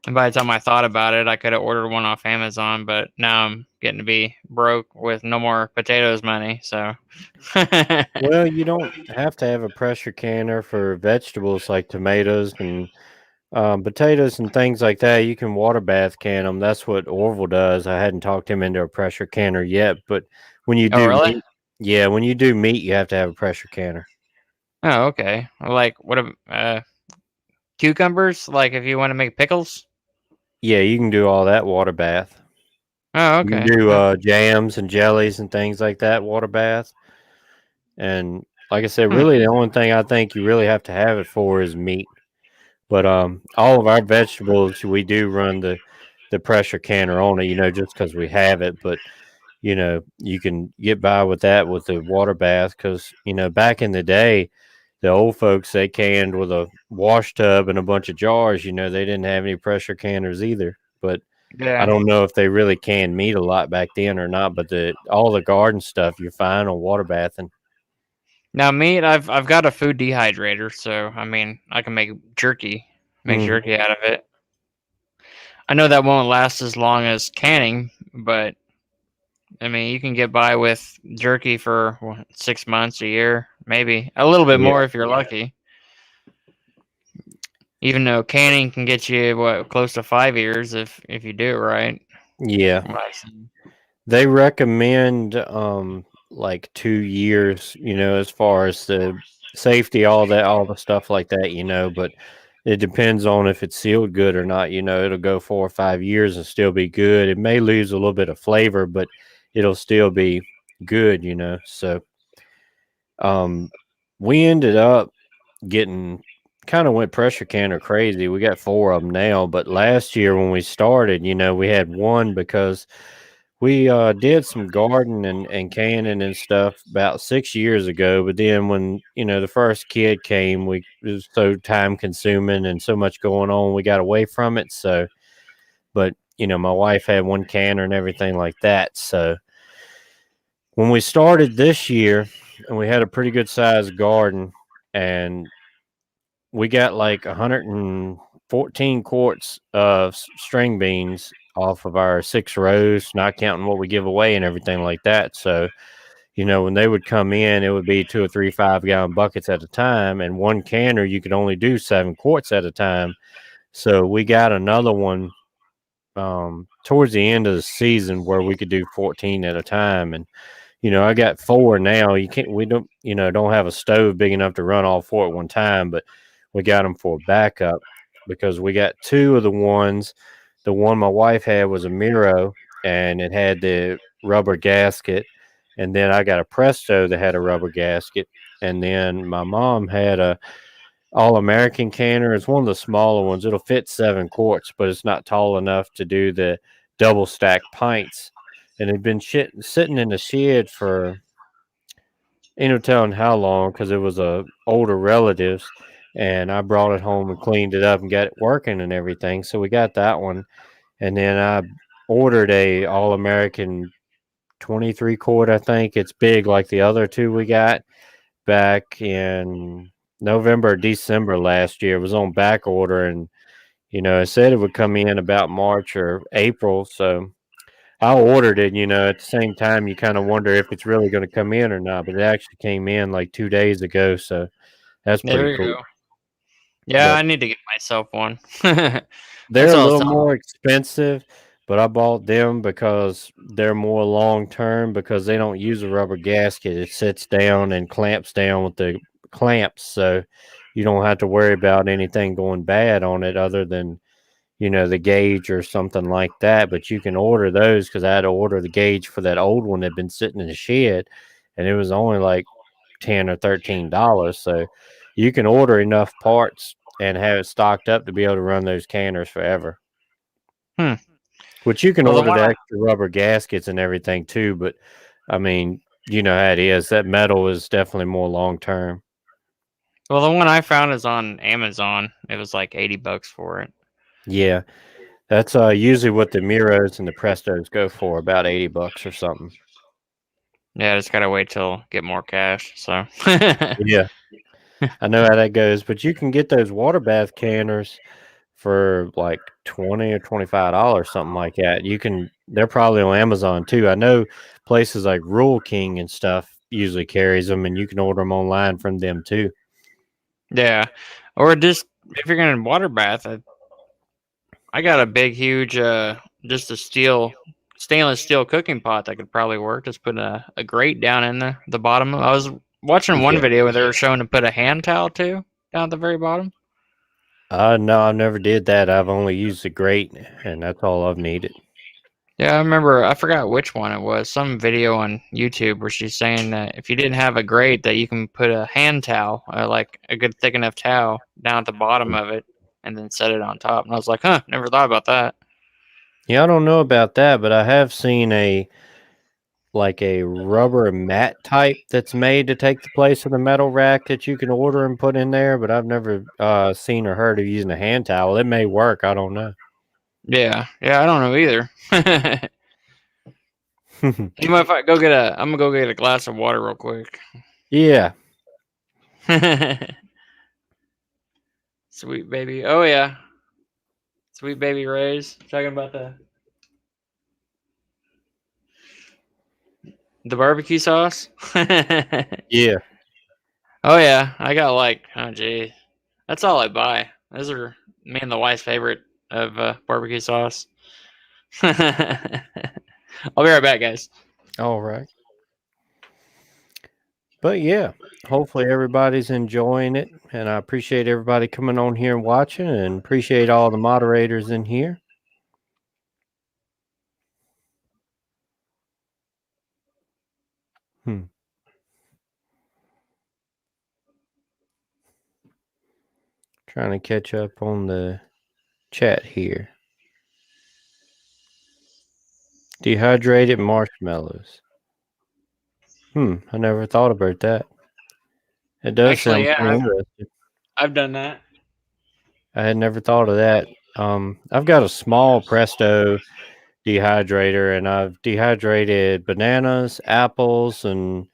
and by the time I thought about it, I could have ordered one off Amazon. But now I'm getting to be broke with no more potatoes money. So well, you don't have to have a pressure canner for vegetables like tomatoes and potatoes and things like that. You can water bath can them. That's what Orville does. I hadn't talked him into a pressure canner yet, but when you oh do really? meat, yeah, when you do meat, you have to have a pressure canner. Oh okay. Like cucumbers? Like if you want to make pickles? Yeah, you can do all that water bath. Oh You can okay. do Huh. jams and jellies and things like that, water bath. And like I said, Hmm. really the only thing I think you really have to have it for is meat. But all of our vegetables we do run the pressure canner on it, just because we have it. But you can get by with that with the water bath because back in the day, the old folks they canned with a wash tub and a bunch of jars. They didn't have any pressure canners either. But I Yeah. don't know if they really canned meat a lot back then or not. But the all the garden stuff you're fine on water bathing. Now meat, I've got a food dehydrator, so I mean I can make Hmm. jerky out of it. I know that won't last as long as canning, but I mean you can get by with jerky for 6 months, a year, maybe a little bit Yeah, more if you're lucky. Even though canning can get you close to 5 years if you do it right. yeah. From what I've seen. They recommend like 2 years, as far as the safety, all the stuff like that, but it depends on if it's sealed good or not. It'll go 4 or 5 years and still be good. It may lose a little bit of flavor, but it'll still be good. So um we ended up getting kind of went pressure canner crazy. We got four of them now, but last year when we started, we had one because we did some garden and canning and stuff about 6 years ago. But then when the first kid came, we it was so time consuming and so much going on, we got away from it. So, but my wife had one canner and everything like that. So when we started this year, and we had a pretty good sized garden, and we got like 114 quarts of string beans off of our 6 rows, not counting what we give away and everything like that. So, when they would come in, it would be 2 or 3 5 gallon buckets at a time, and one canner you could only do 7 quarts at a time. So we got another one towards the end of the season where we could do 14 at a time, and I got four now. You can't. We don't have a stove big enough to run all four at one time, but we got them for backup because we got two of the ones. The one my wife had was a Miro, and it had the rubber gasket, and then I got a Presto that had a rubber gasket, and then my mom had a All American canner. It's one of the smaller ones. It'll fit 7 quarts, but it's not tall enough to do the double stack pints. And it'd been sitting in the shed for ain't no telling how long because it was older relatives. And I brought it home and cleaned it up and got it working and everything. So we got that one. And then I ordered a All American 23 quart. I think it's big like the other two we got back in November or December last year. It was on back order, and it said it would come in about March or April. So I ordered it. At the same time, you kind of wonder if it's really going to come in or not. But it actually came in like 2 days ago, so that's pretty There you cool. go. Yeah, But I need to get myself one. they're That's a all I was little telling. more expensive, but I bought them because they're more long term because they don't use a rubber gasket. It sits down and clamps down with the clamps, so you don't have to worry about anything going bad on it other than the gauge or something like that. But you can order those because I had to order the gauge for that old one that had been sitting in the shed, and it was only like $10 or $13. So you can order enough parts and have it stocked up to be able to run those canners forever. Hmm. Which you can Well, the order one the I, extra rubber gaskets and everything too, but I mean, you know how it is. That metal is definitely more long term. well, the one I found is on Amazon. It was like $80 for it. Yeah, that's usually what the Miros and the Prestos go for, about $80 or something. Yeah, I just gotta wait till get more cash. So Yeah, I know how that goes, but you can get those water bath canners for like 20 or $25, something like that. They're probably on Amazon too. I know places like Rural King and stuff usually carries them, and you can order them online from them too. yeah, or just if you're gonna water bath, I got a big, huge, just a stainless steel cooking pot that could probably work. Just put a grate down in the bottom. I was watching one Yeah. video where they were showing to put a hand towel too down at the very bottom. No, I never did that. I've only used the grate, and that's all I've needed. Yeah, I remember. I forgot which one it was. Some video on YouTube where she's saying that if you didn't have a grate, that you can put a hand towel, like a good thick enough towel, down at the bottom of it, and then set it on top. And I was like, huh, never thought about that. Yeah, I don't know about that, but I have seen like a rubber mat type that's made to take the place of the metal rack that you can order and put in there, but I've never seen or heard of using a hand towel. It may work, I don't know. Yeah, yeah, I don't know either. You mind if I go get a? I'm gonna go get a glass of water real quick. Yeah. Sweet baby. Oh yeah, sweet baby Ray's talking about the barbecue sauce. Yeah. Oh yeah, I got like, oh gee, that's all I buy. Those are me and the wife's favorite of barbecue sauce. I'll be right back, guys. All right. But yeah, hopefully everybody's enjoying it. And I appreciate everybody coming on here and watching, and appreciate all the moderators in here. Hmm. Trying to catch up on the chat here. Dehydrated marshmallows. I never thought about that. It does Actually, sound yeah, pretty interesting. I've done that. I had never thought of that. I've got a small Presto dehydrator, and I've dehydrated bananas, apples, and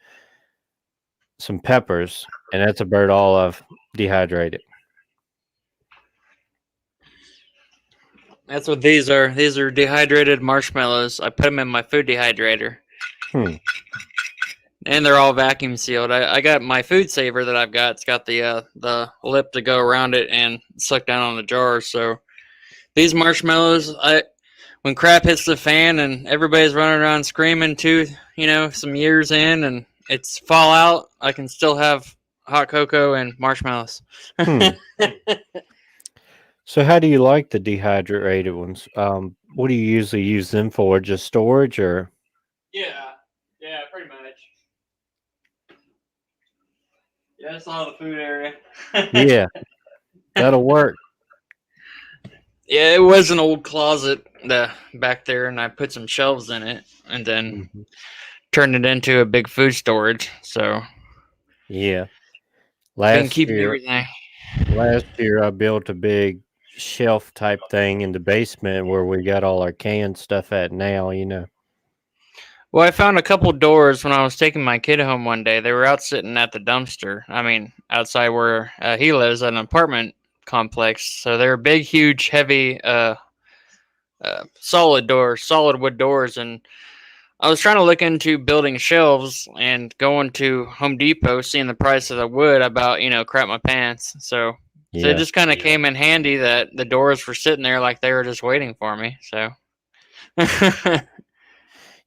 some peppers, and that's about all I've dehydrated. That's what these are. These are dehydrated marshmallows. I put them in my food dehydrator, Hmm. and they're all vacuum sealed. I got my food saver that I've got. It's got the lip to go around it and suck down on the jar. So these marshmallows, when crap hits the fan and everybody's running around screaming too, some years in and it's fallout, I can still have hot cocoa and marshmallows. Hmm. So, how do you like the dehydrated ones? What do you usually use them for? Just storage, or? Yeah, pretty much. Yeah, that's all the food area. Yeah, that'll work. Yeah, it was an old closet back there, and I put some shelves in it, and then Hmm. turned it into a big food storage. So Yeah. been Last keeping year, everything. last year I built a big shelf type thing in the basement where we got all our canned stuff at now. Well, I found a couple doors when I was taking my kid home one day. They were out sitting at the dumpster. I mean, outside where he lives, at an apartment complex. So they're big, huge, heavy, solid doors, solid wood doors. And I was trying to look into building shelves and going to Home Depot, seeing the price of the wood. About crap my pants. So it Yeah. just kind of came in handy that the doors were sitting there like they were just waiting for me. So.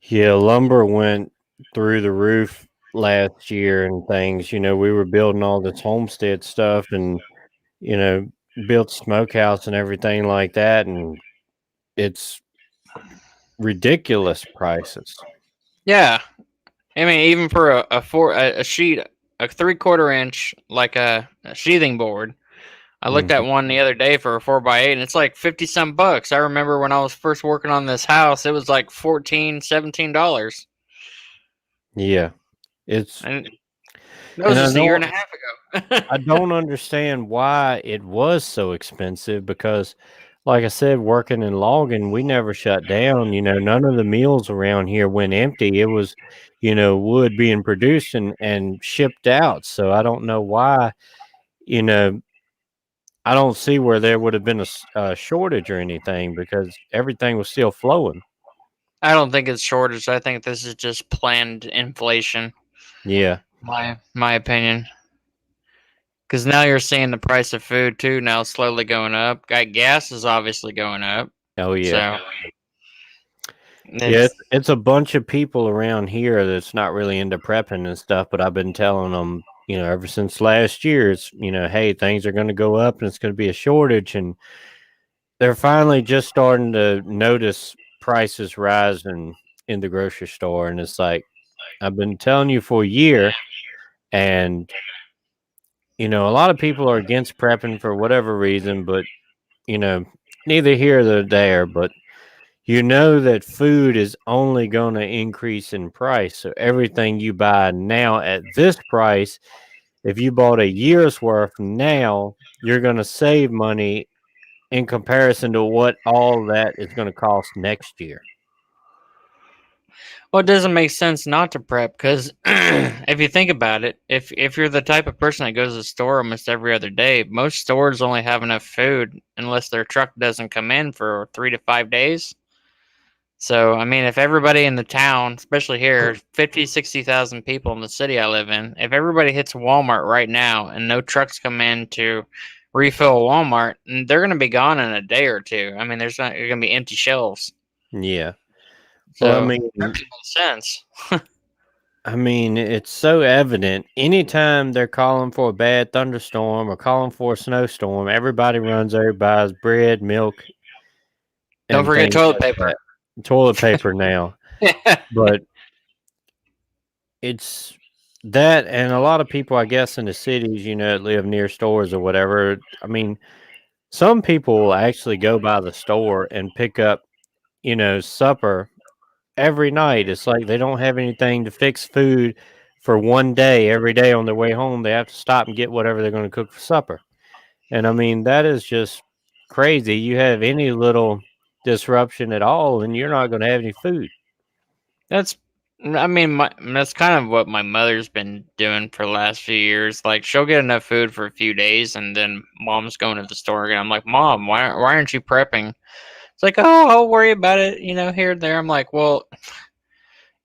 Yeah, lumber went through the roof last year and things. We were building all this homestead stuff, and you know, built smokehouse and everything like that, and it's ridiculous prices. Yeah, I mean, even for a sheet, a 3/4 inch, like a sheathing board. I looked at Mhm. one the other day for a 4x8, and it's like 50 some bucks. I remember when I was first working on this house, it was like $14, $17, Yeah, it's and that and was I just a year don't and a half ago. I don't understand why it was so expensive because, like I said, working in logging, we never shut down. None of the mills around here went empty. It was, wood being produced and shipped out. So I don't know why, you know, I don't see where there would have been a shortage or anything because everything was still flowing. I don't think it's shortage. I think this is just planned inflation. Yeah. My opinion. Because now you're seeing the price of food too now slowly going up. Gas is obviously going up. Oh, yeah. So Yeah, it's it's a bunch of people around here that's not really into prepping and stuff, but I've been telling them, ever since last year, it's, hey, things are going to go up and it's going to be a shortage. And they're finally just starting to notice prices rising in the grocery store. And it's like, I've been telling you for a year. And, a lot of people are against prepping for whatever reason, but, you know, neither here nor there. But, you know that food is only going to increase in price. So everything you buy now at this price, if you bought a year's worth now, you're going to save money in comparison to what all that is going to cost next year. Well, it doesn't make sense not to prep because if you think about it, if you're the type of person that goes to the store almost every other day, most stores only have enough food unless their truck doesn't come in for 3 to 5 days. So, I mean, if everybody in the town, especially here, 50, 60,000 people in the city I live in, if everybody hits Walmart right now and no trucks come in to refill Walmart, they're going to be gone in a day or two. I mean, there's not going to be empty shelves. Yeah. Well, So, that makes sense. I mean, it's so evident. Anytime they're calling for a bad thunderstorm or calling for a snowstorm, everybody runs over, buys bread, milk, Don't and forget things toilet like paper. that. Toilet paper now. But it's that, and a lot of people, I guess, in the cities, that live near stores or whatever. I mean, some people will actually go by the store and pick up, supper every night. It's like they don't have anything to fix food for one day. Every day on their way home, they have to stop and get whatever they're going to cook for supper. And I mean, that is just crazy. You have any little disruption at all, and you're not going to have any food. That's, I mean, that's kind of what my mother's been doing for the last few years. Like, she'll get enough food for a few days, and then mom's going to the store again. I'm like, Mom, why aren't you prepping? It's like, oh, I'll worry about it, here and there. I'm like, well,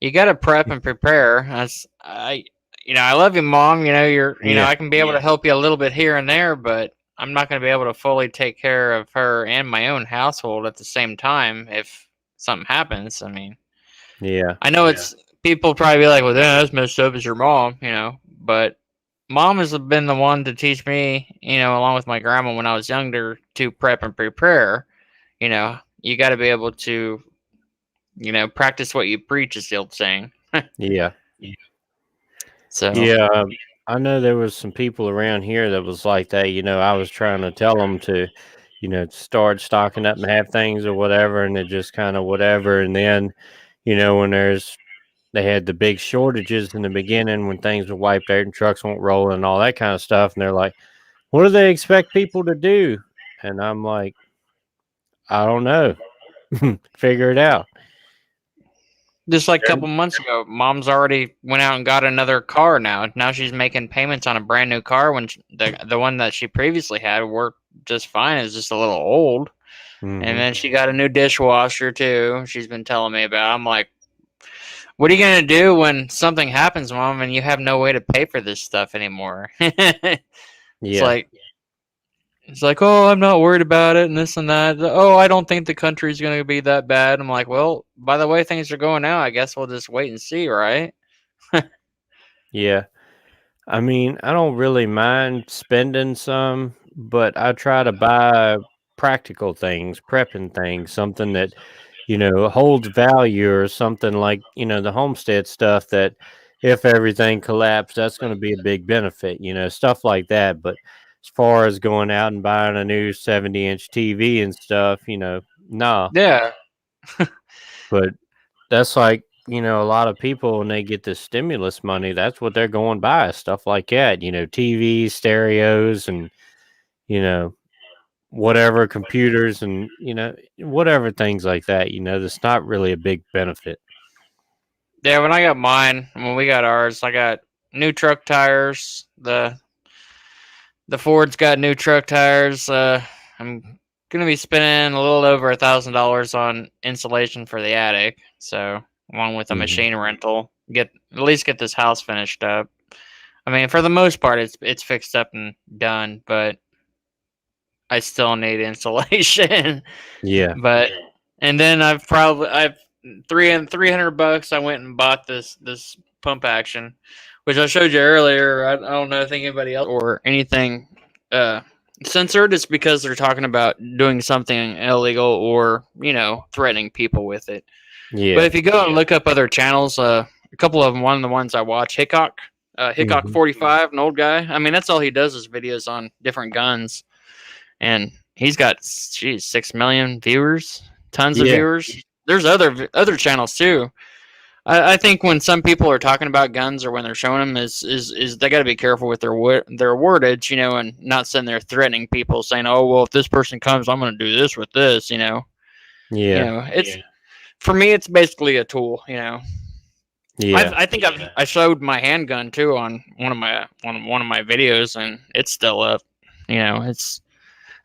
you got to prep and prepare. I love you, Mom. Yeah, I can be able to help you a little bit here and there, but I'm not going to be able to fully take care of her and my own household at the same time if something happens. I mean, yeah, I know it's people probably be like, well, then that's messed up as your mom, but mom has been the one to teach me, along with my grandma when I was younger to prep and prepare. You got to be able to, practice what you preach is the old saying. yeah. So, Yeah, I know there was some people around here that was like that. I was trying to tell them to, start stocking up and have things or whatever, and it just kind of whatever. And then, when they had the big shortages in the beginning when things were wiped out and trucks won't roll and all that kind of stuff, and they're like, "What do they expect people to do?" And I'm like, "I don't know. Figure it out." just like a couple months ago, mom's already went out and got another car now. Now she's making payments on a brand new car when the one that she previously had worked just fine. It's just a little old. And Hmm. then she got a new dishwasher too. She's been telling me about. I'm like, what are you gonna do when something happens, Mom, and you have no way to pay for this stuff anymore? it's Yeah, like it's like, oh, I'm not worried about it, and this and that. Oh, I don't think the country's gonna be that bad. I'm like, well, by the way things are going now, I guess we'll just wait and see, right? yeah. I mean, I don't really mind spending some, but I try to buy practical things, prepping things, something that, holds value or something like, the homestead stuff that if everything collapsed, that's going to be a big benefit, stuff like that. But as far as going out and buying a new 70-inch TV and stuff, nah. Yeah. But that's like, a lot of people when they get the stimulus money, that's what they're going by, stuff like that, TVs, stereos, and, you know, whatever computers and, whatever things like that, that's not really a big benefit. Yeah, when I got mine, when we got ours, I got new truck tires. The Ford's got new truck tires. I'm gonna be spending a little over $1,000 on insulation for the attic. So along with a Mhm. machine rental, at least get this house finished up. I mean, for the most part, it's fixed up and done, but I still need insulation. Yeah. But and then I've 300 bucks. I went and bought this pump action, which I showed you earlier. I don't know if anybody else or anything uh, censored. It's because they're talking about doing something illegal or threatening people with it. But Yeah. if you go and look up other channels, a couple of them, one of the ones I watch, Hickok Mhm. 45, an old guy. I mean, that's all he does is videos on different guns, and he's got 6 million viewers, tons of Yeah. viewers. there's other channels too. I think when some people are talking about guns or when they're showing them is they got to be careful with their wordage, and not sitting there threatening people saying, oh well, if this person comes, I'm going to do this with this, Yeah. it's for me, it's basically a tool, Yeah. I think I showed my handgun too on one of my videos, and it's still up. It's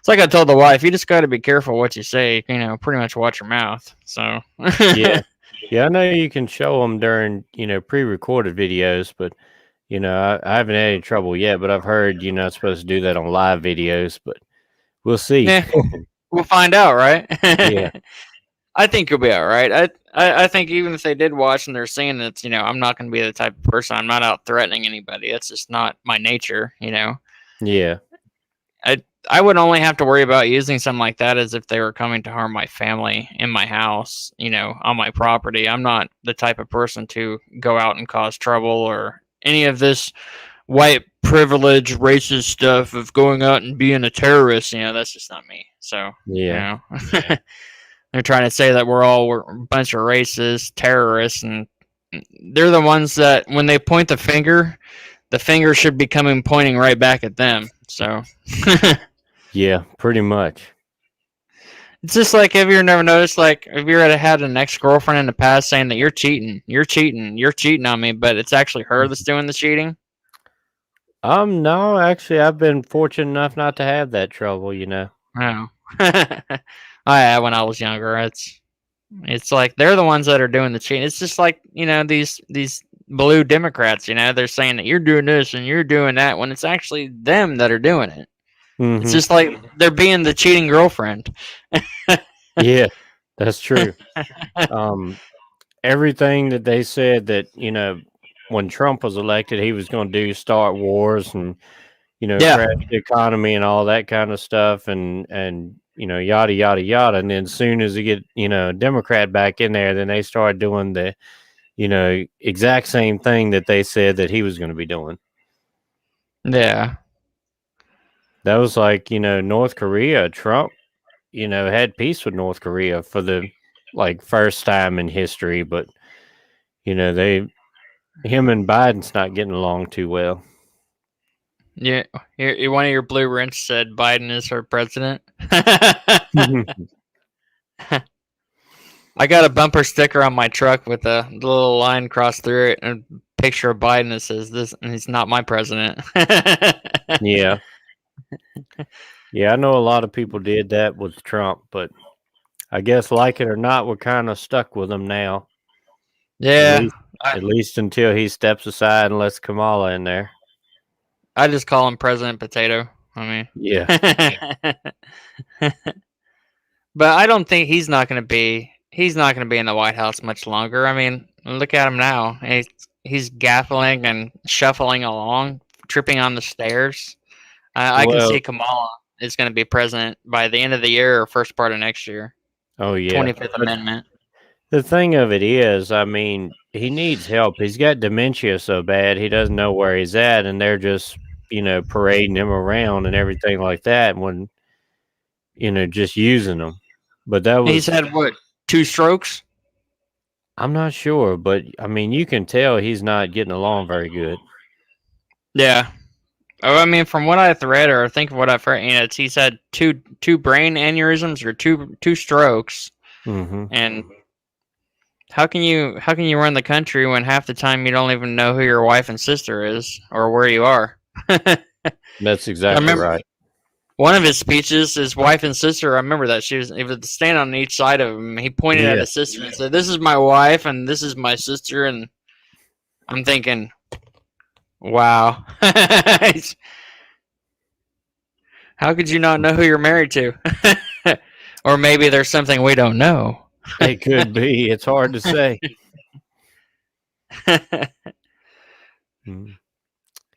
like I told the wife, you just got to be careful what you say. Pretty much watch your mouth. So Yeah. Yeah, I know you can show them during, pre-recorded videos, but I haven't had any trouble yet, but I've heard you're not supposed to do that on live videos, but we'll see. yeah, we'll find out, right? Yeah. I think you'll be all right. I think even if they did watch and they're seeing it, I'm not going to be the type of person. I'm not out threatening anybody. That's just not my nature. Yeah. I would only have to worry about using something like that as if they were coming to harm my family in my house, on my property. I'm not the type of person to go out and cause trouble or any of this white privilege racist stuff of going out and being a terrorist. That's just not me. So, Yeah. they're trying to say that we're a bunch of racist terrorists, and they're the ones that when they point the finger should be pointing right back at them. So Yeah, pretty much. it's just like, have you never noticed, like, have you ever had an ex-girlfriend in the past saying that you're cheating on me, but it's actually her that's doing the cheating? No, actually, I've been fortunate enough not to have that trouble. No. I had when I was younger. It's like they're the ones that are doing the cheating. It's just like, these blue Democrats, they're saying that you're doing this and you're doing that when it's actually them that are doing it. It's Mhm. just like they're being the cheating girlfriend. Yeah, that's true. Um, Everything that they said that, when Trump was elected, he was gonna do start wars and, Yeah. crash the economy and all that kind of stuff and, yada, yada, yada, and then as soon as you get, a Democrat back in there, then they started doing the, exact same thing that they said that he was gonna be doing. Yeah. That was like, North Korea, Trump, had peace with North Korea for the, like, first time in history, but, they him and Biden's not getting along too well. Yeah. One of your blue wrench said Biden is our president. I got a bumper sticker on my truck with a little line crossed through it and a picture of Biden that says this, and he's not my president. Yeah. Yeah, I know a lot of people did that with Trump, but I guess like it or not, we're kind of stuck with him now. At Yeah. least at least until he steps aside and lets Kamala in there. I just call him President Potato. I mean, Yeah. but I don't think he's not going to be. He's not going to be in the White House much longer. I mean, look at him now. He's gaffling and shuffling along, tripping on the stairs. I can Well, see Kamala is going to be president by the end of the year or first part of next year. oh yeah. 25th But Amendment. the thing of it is, I mean, he needs help. He's got dementia so bad he doesn't know where he's at, and they're just, parading him around and everything like that when, just using him. But that He's was had what, 2 strokes? I'm not sure, but I mean, you can tell he's not getting along very good. Yeah. Oh, I mean, from what I've read or think of what I've heard, he's had two brain aneurysms or two strokes. Mhm. And how can you run the country when half the time you don't even know who your wife and sister is or where you are? I That's exactly remember right. one of his speeches, his wife and sister. I remember that he was standing on each side of him. He pointed at Yeah. his sister and said, "This is my wife and this is my sister." And I'm thinking, wow, how could you not know who you're married to? Or maybe there's something we don't know. It could be. It's hard to say. Mm.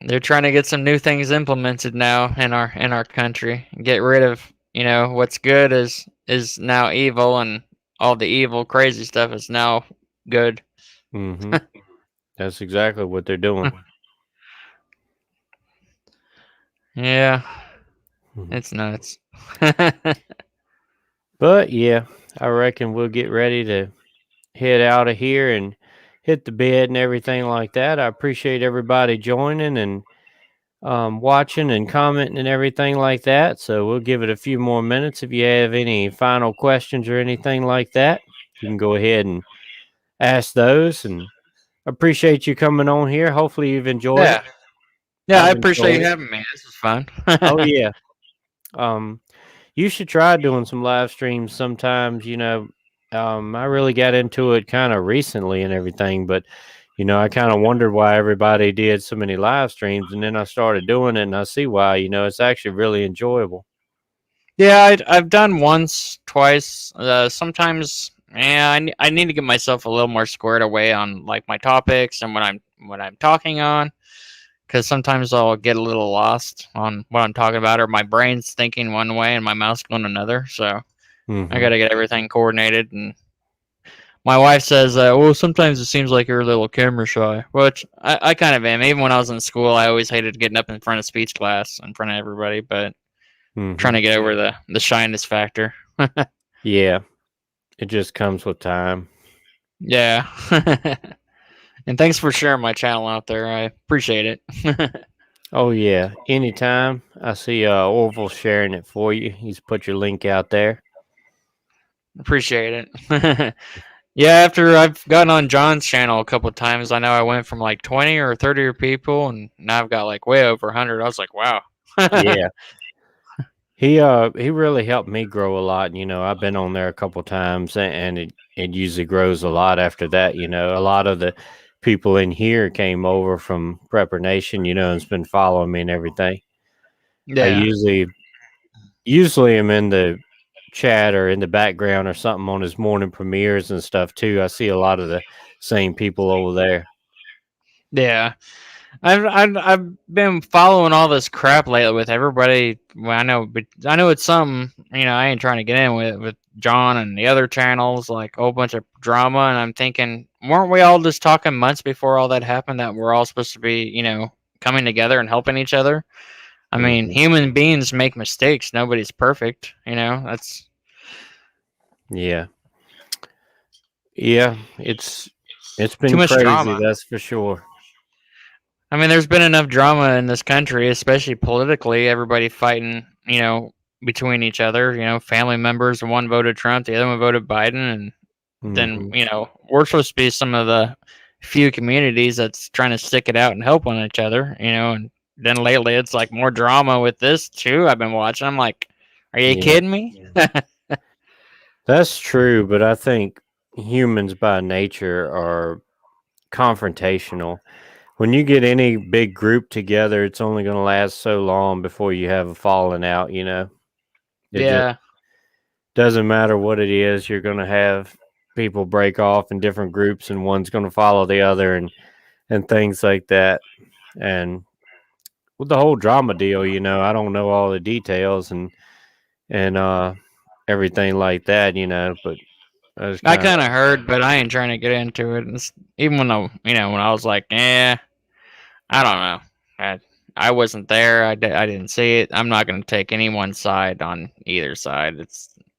They're trying to get some new things implemented now in our country. Get rid of what's good is now evil, and all the evil crazy stuff is now good. Mhm. That's exactly what they're doing. Yeah, Mhm. it's nuts. But yeah, I reckon we'll get ready to head out of here and hit the bed and everything like that. I appreciate everybody joining and watching and commenting and everything like that. So we'll give it a few more minutes. If you have any final questions or anything like that, you can go ahead and ask those. And I appreciate you coming on here. Hopefully you've enjoyed it. Yeah. Yeah, I I've appreciate enjoyed you it. having me. This was fun. Oh yeah. Um, you should try doing some live streams sometimes. I really got into it kind of recently and everything, but I kind of wondered why everybody did so many live streams, and then I started doing it, and I see why. It's actually really enjoyable. Yeah, I've done once, twice. Sometimes, yeah, I need to get myself a little more squared away on like my topics and what I'm talking on. Because sometimes I'll get a little lost on what I'm talking about, or my brain's thinking one way and my mouth's going another. So I Hmm. got to get everything coordinated. And my wife says, "Well, sometimes it seems like you're a little camera shy," which I kind of am. Even when I was in school, I always hated getting up in front of speech class in front of everybody, but trying Hmm. to get over the shyness factor. Yeah, it just comes with time. Yeah. And thanks for sharing my channel out there. I appreciate it. Oh yeah, anytime. I see Orville sharing it for you. He's put your link out there. Appreciate it. Yeah, after I've gotten on John's channel a couple of times, I know I went from like 20 or 30 people, and now I've got like way over 100. I was like, wow. Yeah. He really helped me grow a lot. I've been on there a couple times, and it usually grows a lot after that. A lot of the people in here came over from Prepper Nation, and's been following me and everything. I Yeah. usually am in the chat or in the background or something on his morning premieres and stuff too. I see a lot of the same people over there. Yeah. I've been following all this crap lately with everybody. Well, I know, but I know it's something. I ain't trying to get in with John and the other channels, like a whole bunch of drama. And I'm thinking, weren't we all just talking months before all that happened that we're all supposed to be, coming together and helping each other? I mean, Hmm. human beings make mistakes. Nobody's perfect. That's Yeah, yeah. It's too been much crazy, drama. that's for sure. I mean, there's been enough drama in this country, especially politically. Everybody fighting, between each other. Family members. One voted Trump, the other one voted Biden, and then Hmm. we're supposed to be some of the few communities that's trying to stick it out and help on each other. And then lately it's like more drama with this too. I've been watching. I'm like, are you Yeah. kidding me? That's true, but I think humans by nature are confrontational. When you get any big group together, it's only going to last so long before you have a falling out, It just Yeah, doesn't matter what it is, you're going to have people break off in different groups and one's going to follow the other and things like that. And with the whole drama deal, I don't know all the details and everything like that, but I was I kind kind of of heard, but I ain't trying to get into it. Even when when I was like, I don't know. I wasn't there. I didn't see it. I'm not going to take anyone's side on either side.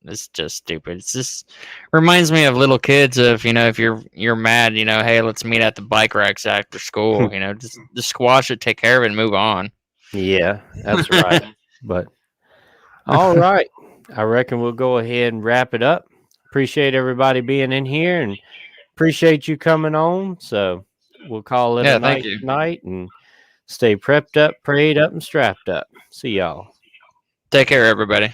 It's just stupid. It's just reminds me of little kids of if you're mad, hey, let's meet at the bike racks after school. Just squash it, take care of it, and move on. yeah, that's right. But all right. I reckon we'll go ahead and wrap it up. Appreciate everybody being in here and appreciate you coming on. So we'll call it a Yeah, thank night you. tonight and stay prepped up, prayed up, and strapped up. See y'all. Take care, everybody.